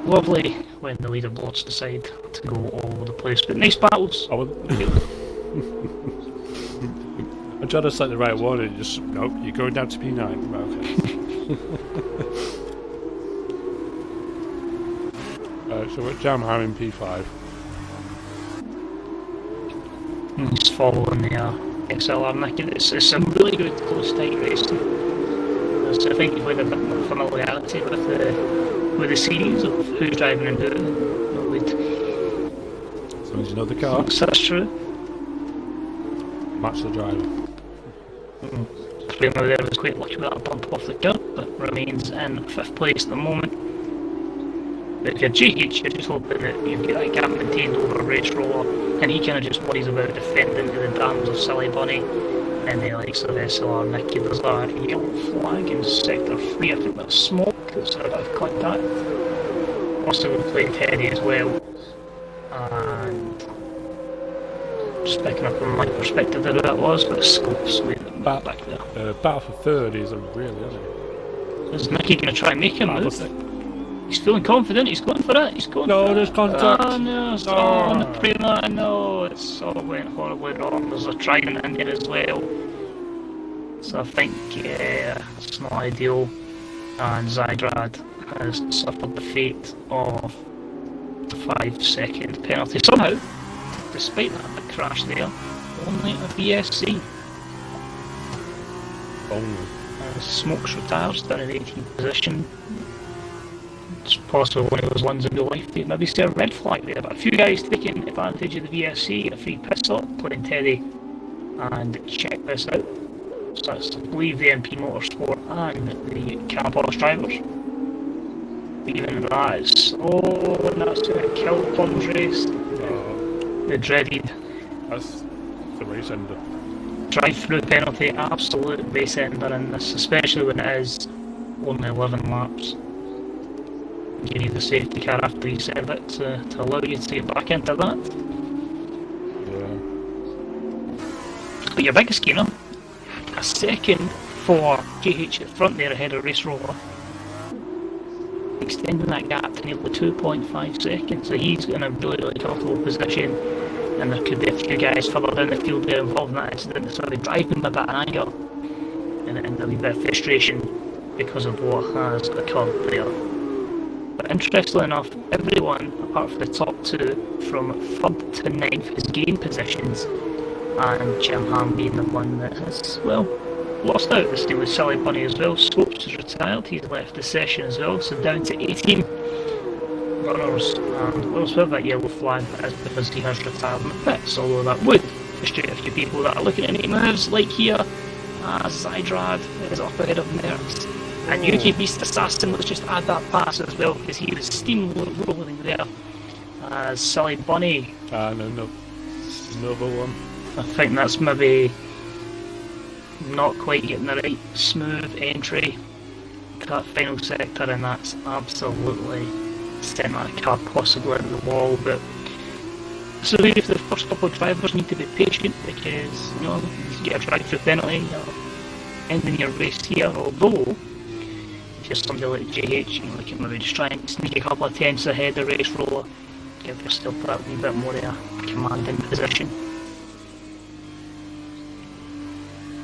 lovely when the leaderboards decide to go all over the place, but nice battles. I'm trying to select the right one and just, nope, you're going down to P9. Right, okay. So we're at Jamham in P5. He's following the XLR Nicky. It's some really good close tight racing. So I think you've had a bit more familiarity with the series of who's driving and who in the lead. As long as you know the car. So that's true. Match the driver. Primo there was quite lucky with that bump off the curb, but remains in 5th place at the moment. But if you're GH, you're just hoping that you've got that gap maintained over a race roller, and he kind of just worries about defending to the dams of Silly Bunny, and the likes of SLR Nicky. There's a yellow flag in sector 3, I think that's smoke, that's had a bit of contact. Also been playing Teddy as well, and just picking up on my perspective of who that was, but the scope's way back there. Battle for third is unreal, isn't it? Is Nicky going to try and make him move? He's feeling confident, he's going for it, he's going for it. There's contact. Oh no, it's all on the prima, no, it's all went horribly wrong. There's a trident in there as well. So I think, yeah, it's not ideal. And Zydrad has suffered the fate of the 5-second penalty. Somehow, despite that big crash there, only a BSC. Smokes retires down in the 18th position. It's possible one of those ones in real life you'd maybe see a red flag there, but a few guys taking advantage of the VSC, a free pit stop, playing Teddy, and check this out. So that's, I believe, the MP Motorsport and the Campos drivers. Even that is, and that's going to kill Plum's race. The dreaded. That's the race ender. Drive-through penalty, absolute race ender in this, especially when it is only 11 laps. You need the safety car after you set it to allow you to get back into that. Yeah. But your biggest gainer, a second for GH at front there ahead of Race Roller, extending that gap to nearly 2.5 seconds, so he's in a really comfortable position, and there could be a few guys further down the field there involved in that incident that sort of driving him a bit of anger and a wee bit of frustration because of what has occurred there. But interestingly enough, everyone apart from the top two from 3rd to 9th has gained positions, and Jim Ham being the one that has, well, lost out. The same with Silly Bunny as well. Scopes has retired, he's left the session as well, so down to 18 runners, and we'll have that yellow flag, that is because he has retired in the pits, although that would frustrate a few people that are looking at any moves, like here, Zydrad is up ahead of Mertz. And UK Beast Assassin, let's just add that pass as well, because he was steamrolling there. Silly Bunny. Another one. I think that's maybe not quite getting the right smooth entry to that final sector, and that's absolutely sent that car possibly into the wall. But so maybe if the first couple of drivers need to be patient, because you get a drive-through penalty, you're ending your race here, although if you're somebody like JH, you can maybe just try and sneak a couple of tenths ahead of the Race Roller, give yourself that wee bit more of a commanding position.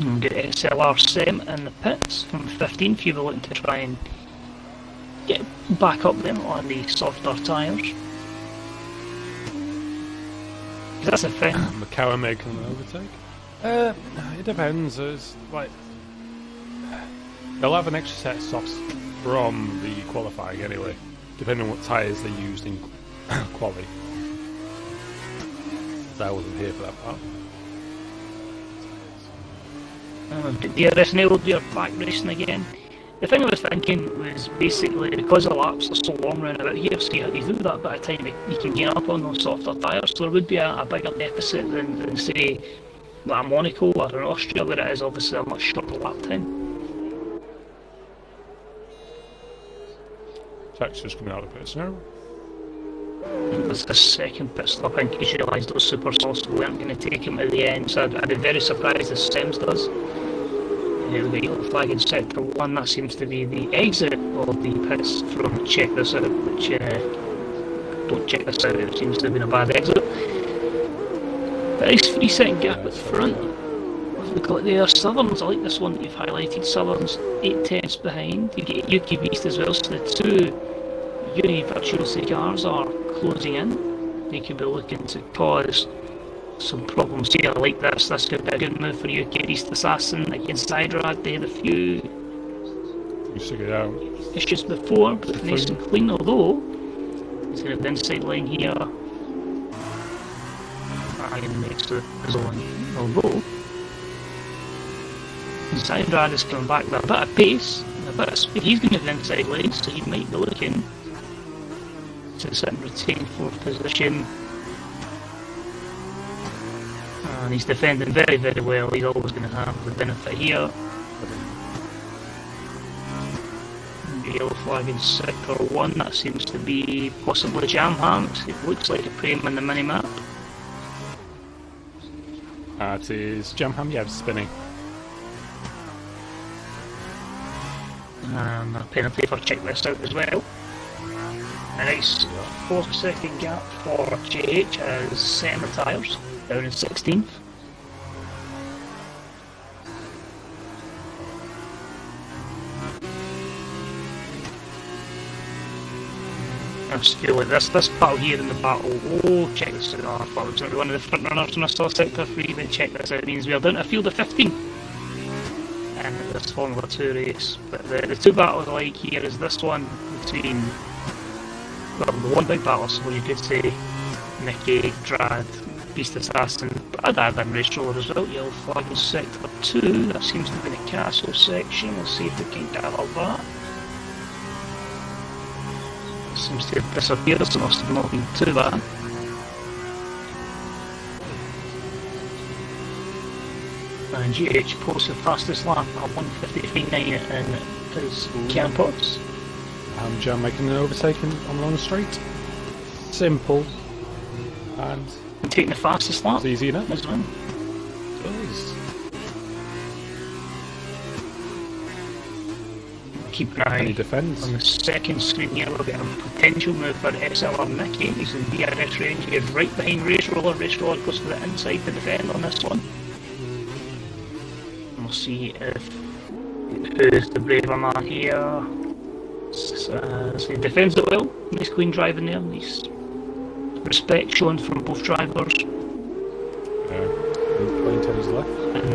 And get SLR Sem in the pits from 15th, you were looking to try and get back up them on the softer tyres. That's a thing. McCowan making an overtake? It depends. It's like they'll have an extra set of softs from the qualifying anyway, depending on what tyres they used in quali. So I wasn't here for that part. DRS enabled, we are back racing again. The thing I was thinking was basically because the laps are so long round about here, so you do that bit of time you can gain up on those softer tyres, so there would be a bigger deficit than say like Monaco or in Austria, where it is obviously a much shorter lap time. Jack's just coming out of pits now. It was the second pit stop in case you realised those super sauce weren't going to take him at the end, so I'd be very surprised if Sims does. The yellow flag in sector 1, that seems to be the exit of the pits from Check This Out, which don't check this out, it seems to have been a bad exit. But nice 3-second gap at the front. We've got there Southerns, I like this one that you've highlighted, Southerns 8 tenths behind. You get UK Beast as well, so the two Uni Virtuosi cars are closing in. They could be looking to cause some problems here like this. This could be a good move for UK Beast Assassin against Zydrad. They had a few issues before, but nice and clean, although he's going to the inside line here and makes the zone. Although Zydrad is coming back with a bit of pace, a bit of speed. He's going to the inside lane, so he might be looking to sit and retain 4th position. And he's defending very, very well. He's always going to have the benefit here. The yellow flag in sector 1, that seems to be possibly Jamham. It looks like a frame on the mini-map. It is Jamham, yeah, spinning. And a penalty for checklist out as well. A nice 4-second gap for JH as Sam retires, down in 16th. I just feel like this battle here in the battle, oh, check this out, I thought it was going to be one of the front runners when I saw sector 3, then check this out, it means we are down to a field of 15 in this Formula 2 race. But the two battles I like here is this one between, well, the one big battle, so you could say Nicky, Drad, Beast Assassin, but I'd add in Race Roller as well. Yellow flag in sector 2, that seems to be the castle section, we'll see if we can gather that. Seems to have disappeared, so it must have not been too bad. And GH posts the fastest lap at 1:53.9 in his can pods. Jam making an overtake along the straight. Simple. And taking the fastest lap. It's easy enough. As well. Keep an eye on the second screen here. We'll get a potential move for SLR Nicky. He's in DRS range. He's right behind Race Roller. Race Roller goes to the inside to defend on this one. And we'll see who's the braver man here. So he defends it well. Nice clean driving there. Nice respect shown from both drivers. Playing to his left. And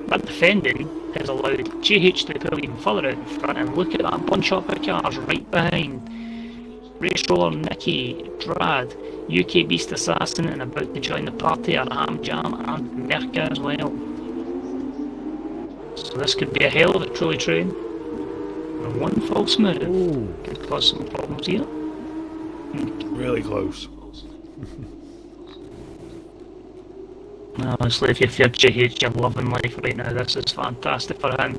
that defending has allowed GH to pull even further out in front, and look at that bunch up of cars right behind. Race Roller, Nicky, Drad, UK Beast Assassin, and about to join the party are Ham Jam and Merca as well. So this could be a hell of a trolley train. And one false move could cause some problems here. Really close. Honestly, if you're GH, you're loving life right now. This is fantastic for him.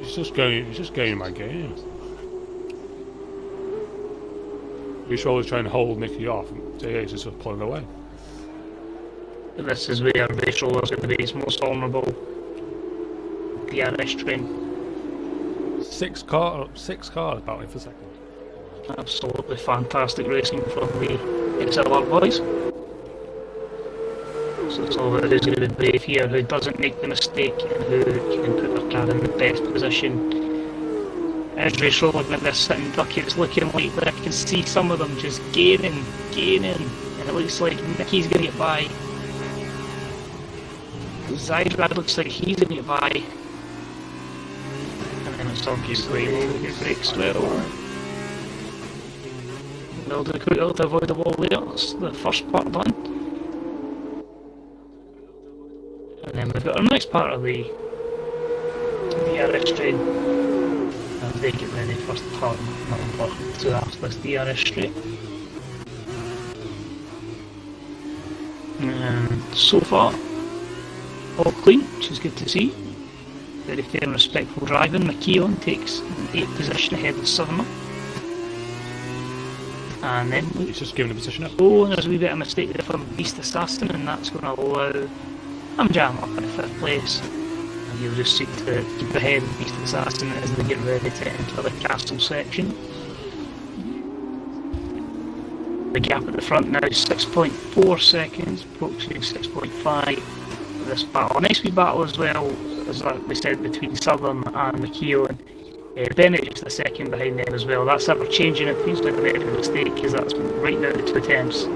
He's just going my game. Race Roller's trying to hold Nicky off, and JH is just pulling away. This is where Race Roller's going to be his most vulnerable. DRS train. Six cars battling for second. Absolutely fantastic racing from the SLR boys. So it's all about who's going to be brave here, who doesn't make the mistake, and who can put their car in the best position. As Race Roller with this sitting duck, it's looking like I can see some of them just gaining, and it looks like Nicky's going to get by. Zydrad looks like he's going to get by. And then it's obviously who breaks well. Well done, quick to avoid the wall there. That's the first part done. And then we've got our next part of the DRS train. As they get ready for turn number 2 after this DRS straight. And so far, all clean, which is good to see. Very fair and respectful driving. McKeown takes 8th position ahead of Sutherland. And then he's just giving a position up. Oh, and there's a wee bit of mistake there from Beast Assassin, and that's going to allow Jam up in 5th place. And he'll just seek to keep ahead of Beast Assassin as they get ready to enter the castle section. The gap at the front now is 6.4 seconds, approaching 6.5 for this battle. A nice wee battle as well, as we said, between Southern and McKeown. Bennett just a second behind them as well. That's ever changing. It seems like a bit of a mistake because that's right now the 2 attempts.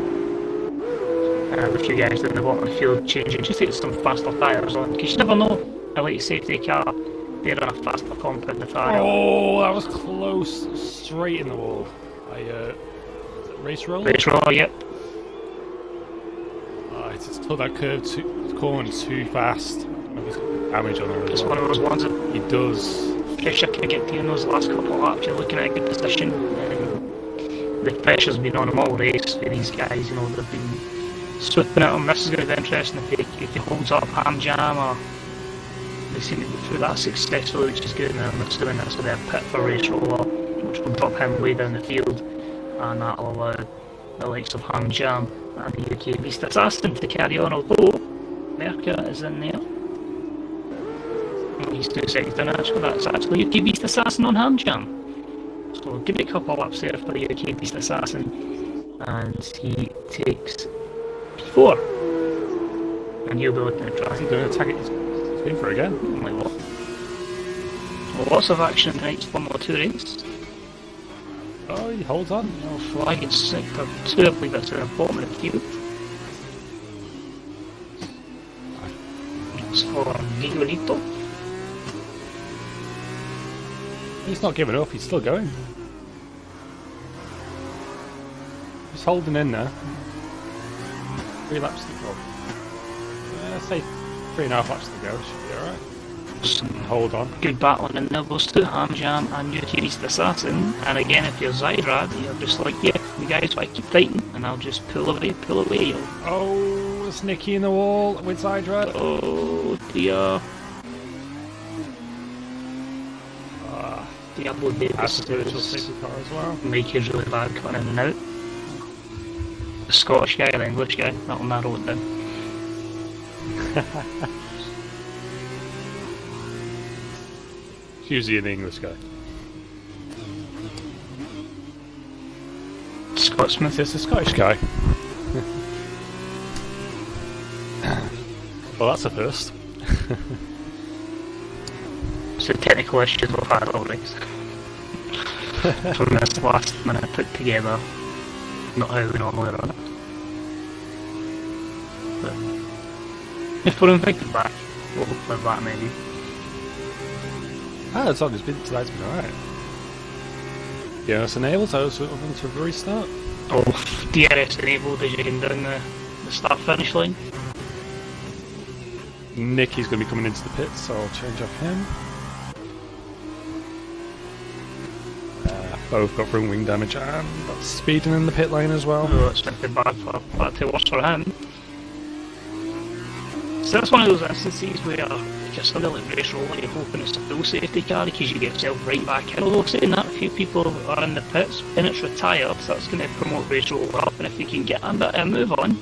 A few guys down the bottom of the field changing, just take some faster tyres on, because you never know. A light safety car, they're on a faster compound of tyre. Oh, that was close, straight in the wall. Race Roller? Race Roller, yep. It's took that curve corner too fast. He's got damage on her. It's one of those ones that he does pressure kind of get to you in those last couple of laps. You're looking at a good position. And the pressure's been on them all race for these guys. You know, they've been sweeping at them. This is going to be interesting if he holds up Ham Jam, or they seem to go through that successfully, which is good. And I'm assuming that's going to be a pit for Race Roller, which will drop him way down the field, and that'll allow the likes of Ham Jam and the UK Beast Assassin to carry on, although Merca is in there. He's 2 seconds down actually, that's actually UK Beast Assassin on Ham Jam. So give it a couple of laps there for the UK Beast Assassin, and he takes P4. And you'll be looking at He's going to attack it. He's going for it again. Oh my god. Well, lots of action in tonight's Formula 2 race. Oh, he holds on. No flag in sector 2, I believe that's at the bottom of the field. That's for Miguelito. He's not giving up, he's still going. He's holding in there. 3 laps to go. Say 3.5 laps to go, should be alright. Hold on. Good battling in there, those two, Ham Jam and UK Beast Assassin. And again, if you're Zydrad, you're just like, yeah, you guys want to keep fighting, and I'll just pull away. Oh, it's Nicky in the wall with Zydrad. Oh dear. Diablo Davis safety car as well. Mike is really bad coming in and out. The Scottish guy or the English guy, that'll narrow it down. It's usually an English guy. Scotsman. It's a Scottish guy. Well, that's a first. So technical issues we've had all race. From this last minute put together, not how we normally run it. But if we're invited back, we'll hopefully that maybe. It's always been, tonight's been alright. Yeah, it's enabled, so it's open to a restart. Oh, DRS enabled as you can down the start finish line. Nicky's going to be coming into the pits, so I'll change off him. Both got front wing damage and that's speeding in the pit lane as well. Oh, it's really bad for worse for him. So that's one of those instances where if you're somebody like Race Roller, you're hoping it's a full safety car because you get yourself right back in. Although saying that, a few people are in the pits and it's retired, so that's going to promote Race Roller up, and if you can get a bit of a move on,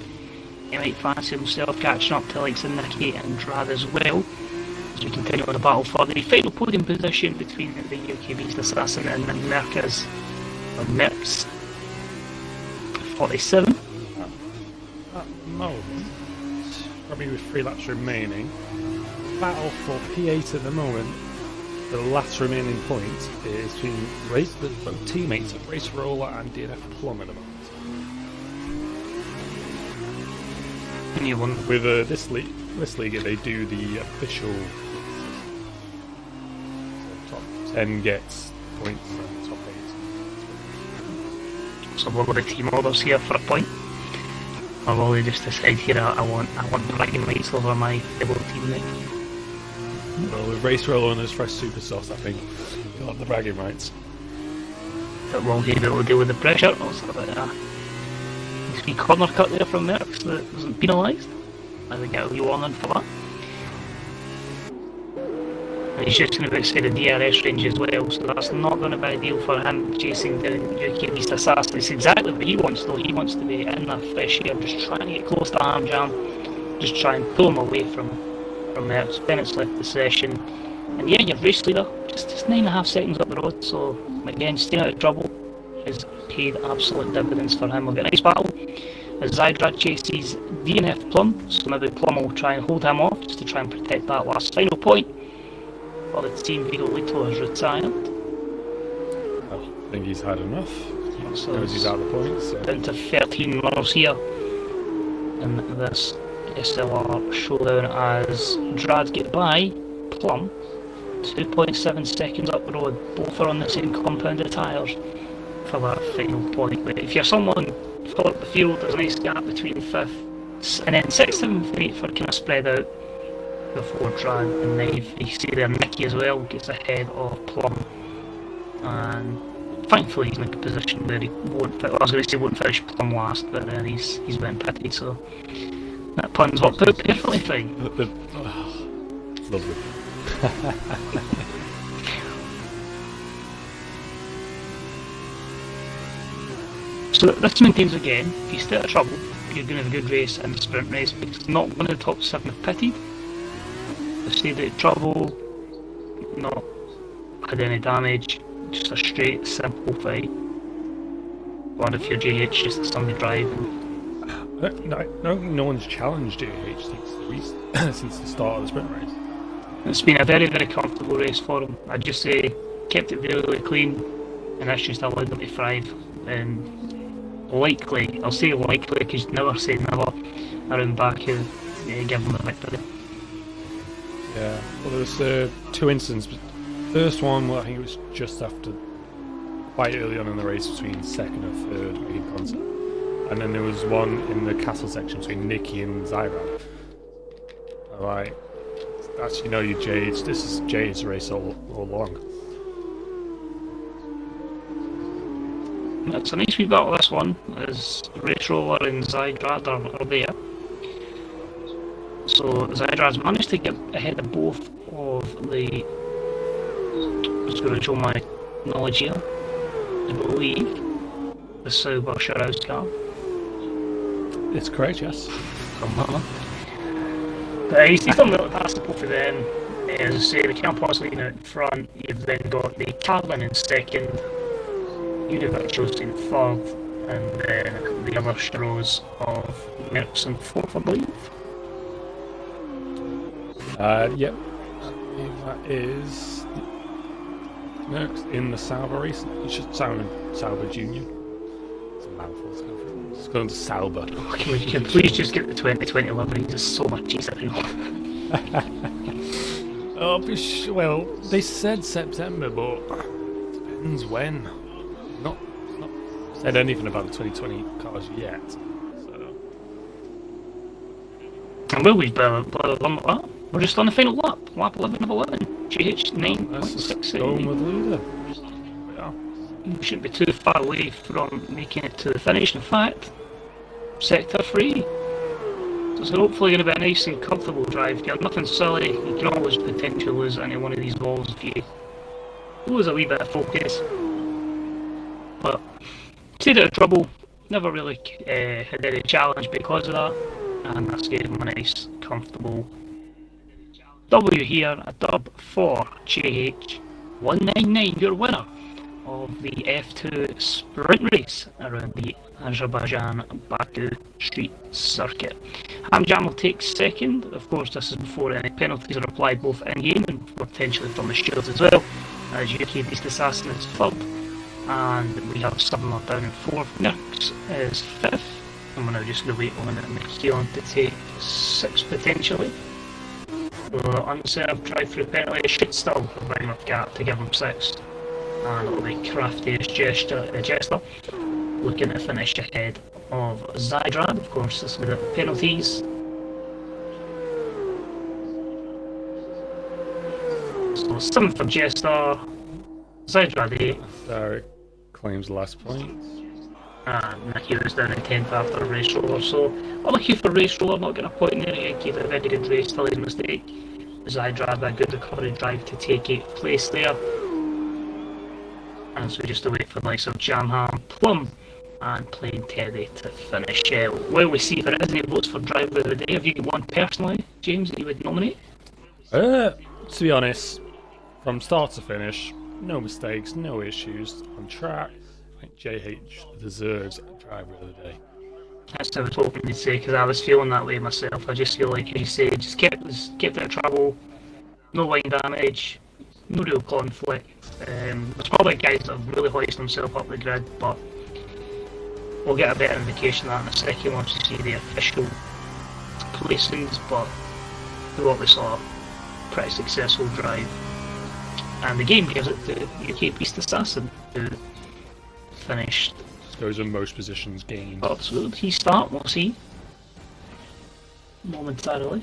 he might fancy himself catching up to likes of Nicky and Drad as well. As we continue on the battle for the final podium position between the UK Beast Assassin and the Merca's Mercs 47. At the moment, probably with 3 laps remaining, battle for P8 at the moment. The last remaining point is between both teammates of Race Roller and DNF Plum at the moment. Anyone? With this league, they do the official top 10 gets points and top 8. So we'll go to team orders here for a point. Or will they just decide here I want bragging rights over my fellow teammate? Well, with Race Roller and his fresh super sauce, I think he'll have the bragging rights. But will he be able to deal with the pressure? Also a bit nice wee corner cut there from Merckx that wasn't penalised. I think I'll be warning for that. And he's just going to be outside the DRS range as well, so that's not going to be ideal for him chasing down UK Beast Assassin. It's exactly what he wants though. He wants to be in that fresh air, just trying to get close to Ham Jam, just try and pull him away from Merckx. Bennett's left the session. And yeah, your race leader, just 9.5 seconds up the road, so again, staying out of trouble has paid absolute dividends for him. We'll get a nice battle as Zydrad chases DNF Plum, so maybe Plum will try and hold him off just to try and protect that last final point. While the team Vigolito has retired. I think he's had enough. So He's out of the points. So. Down to 13 runners here in this SLR showdown as Drad get by Plum. 2.7 seconds up the road, both are on the same compounded tyres for that final point. But if you're someone further up the field, there's a nice gap between 5th and then 6th, 7th and 8th are kind of spread out. before Trad and Knife. You see there Nicky as well gets ahead of Plum, and thankfully he's in a good position where he won't. I was going to say won't finish Plum last, but he's been pitted, so that pun's worked out perfectly fine. Lovely. So this maintains again, if you stay out of trouble, you're going to have a good race in the sprint race, because not one of the top 7 have pitted. They've stayed out of trouble, not had any damage, just a straight, simple fight. Or if you're JH, just somebody driving. No one's challenged JH since the start of the sprint race. It's been a very, very comfortable race for them. I'd just say, kept it really clean, and that's just allowed them to thrive. Likely, I'll say likely because you never say never, around Baku, give them the victory. Yeah, well there was 2 incidents. First one, well, I think it was just after, quite early on in the race between second and third making contact. And then there was one in the castle section between Nicky and Zyrad. Like, that's, you know, you Jades, this is Jades' race all along. It's a nice wee battle, this one, as Race Roller and Zydrad are there. So Zydrad's managed to get ahead of both of the... I'm just going to show my knowledge here. I believe the Sauber Sharaus car. It's correct, yes. But he's done well past the both of them. As I say, the Campos leading out in front. You've then got the Carlin in second, Univirtuos in third, and then the other Sharos of Merckx in fourth, I believe. Yep. That is Merckx in the Sauber race. It should sound Sauber Junior. It's a mouthful. It's going to Sauber. Oh, can we please just get the 2020 livery? There's so much cheese everywhere. Oh, well, they said September, but depends when. Not said anything about the 2020 cars yet. So. And will we blah that? We're just on the final lap. Lap 11 of 11. GH 9.6. Going with leader. Yeah. We shouldn't be too far away from making it to the finish. In fact, sector 3. So it's hopefully going to be a nice and comfortable drive. You're nothing silly. You can always potentially lose any one of these balls if you lose a wee bit of focus. But stayed out of trouble. Never really had any challenge because of that. And that's gave him a nice, comfortable W here, a dub for JH199, your winner of the F2 sprint race around the Azerbaijan Baku Street Circuit. Hamjam will take second. Of course, this is before any penalties are applied both in-game and potentially from the shields as well, as UK Beast Assassin is third, and we have Summer down in fourth. Merckx is fifth, and we're now just going to wait on Michion to take sixth potentially. Unserved drive-through penalty should still provide enough gap to give him sixth, and it'll be Craftiest Jester looking to finish ahead of Zydrad. Of course, this with the penalties. So 7th for Jester, Zydrad 8th. Derek claims last points. And Nicky was down in 10th after a race roller, so unlucky for race roller, not getting a point in there. He gave it a very good race till his mistake. Zydrad a good recovery drive to take 8th place there. And so just to wait for the likes of Jamham, Plum and Plain Teddy to finish. Well, we see if there is any votes for driver of the day. Have you got one personally, James, that you would nominate? To be honest, from start to finish, no mistakes, no issues, on track. I think JH deserves a driver of the day. That's what I was hoping you'd say, because I was feeling that way myself. I just feel like, as you say, just kept out of trouble, no line damage, no real conflict. There's probably guys that have really hoisted themselves up the grid, but we'll get a better indication of that in a second once we see the official placings. But we what we saw, pretty successful drive. And the game gives it to UK Beast Assassin, who finished. Goes in most positions gained. Absolutely. He start, we'll see momentarily.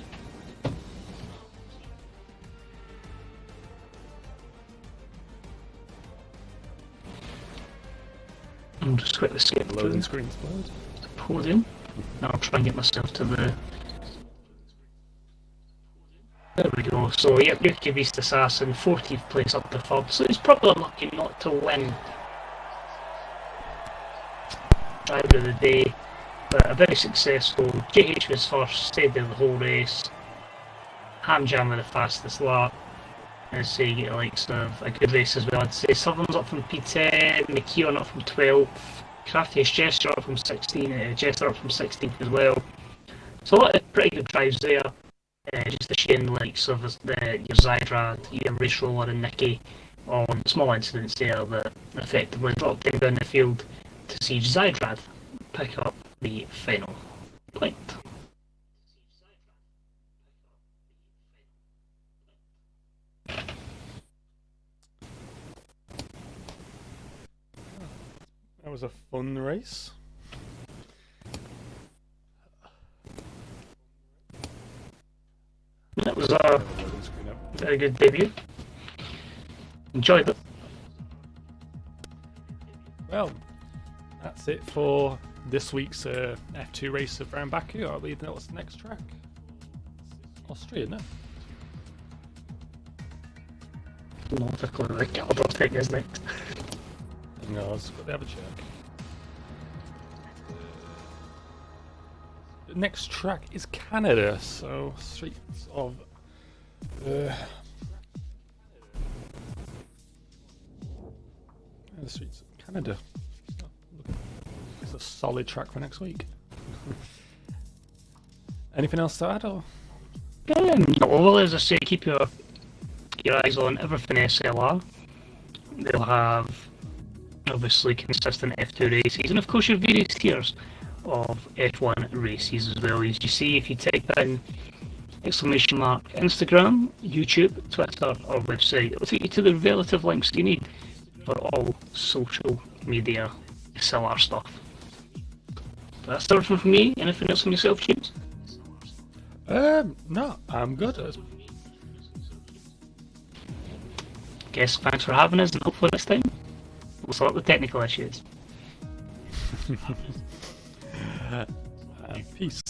I'll just quickly skip The through loading the screen's load. podium. Now I'll try and get myself to the... There we go. So, yep, Yuki Beast Assassin, 14th place up the FOB. So he's probably lucky not to win Driver of the Day. But a very successful. JH was first, stayed there the whole race. Ham Jam with the fastest lap. And so you get the likes of a good race as well. I'd say Southern's up from P10, McKeown up from 12th, Craftiest Jester up from 16th, Jester up from 16th as well. So a lot of pretty good drives there. Just a shame the likes of your Zydrad, your Race Roller and Nicky on small incidents there that effectively dropped him down the field to see Zydrad pick up the final point. That was a fun race. That was a very good debut. Enjoyed it. Well, that's it for this week's F2 race of Round Baku. I believe that was the next track. Austria, no? Not a clue. I don't think is next. No, I was got to have a check. The next track is Canada, so streets of the streets of Canada. It's a solid track for next week. Anything else to add? Or? No, well, as I say, keep your eyes on everything SLR. They'll have obviously consistent F2 races, and of course your various tiers of F1 races as well. As you see, if you type in !Instagram, YouTube, Twitter or website, it'll take you to the relative links you need for all social media SLR stuff. But that's everything from me. Anything else from yourself, James? No, I'm good. Guess thanks for having us, and hopefully next time we'll sort the technical issues. Peace.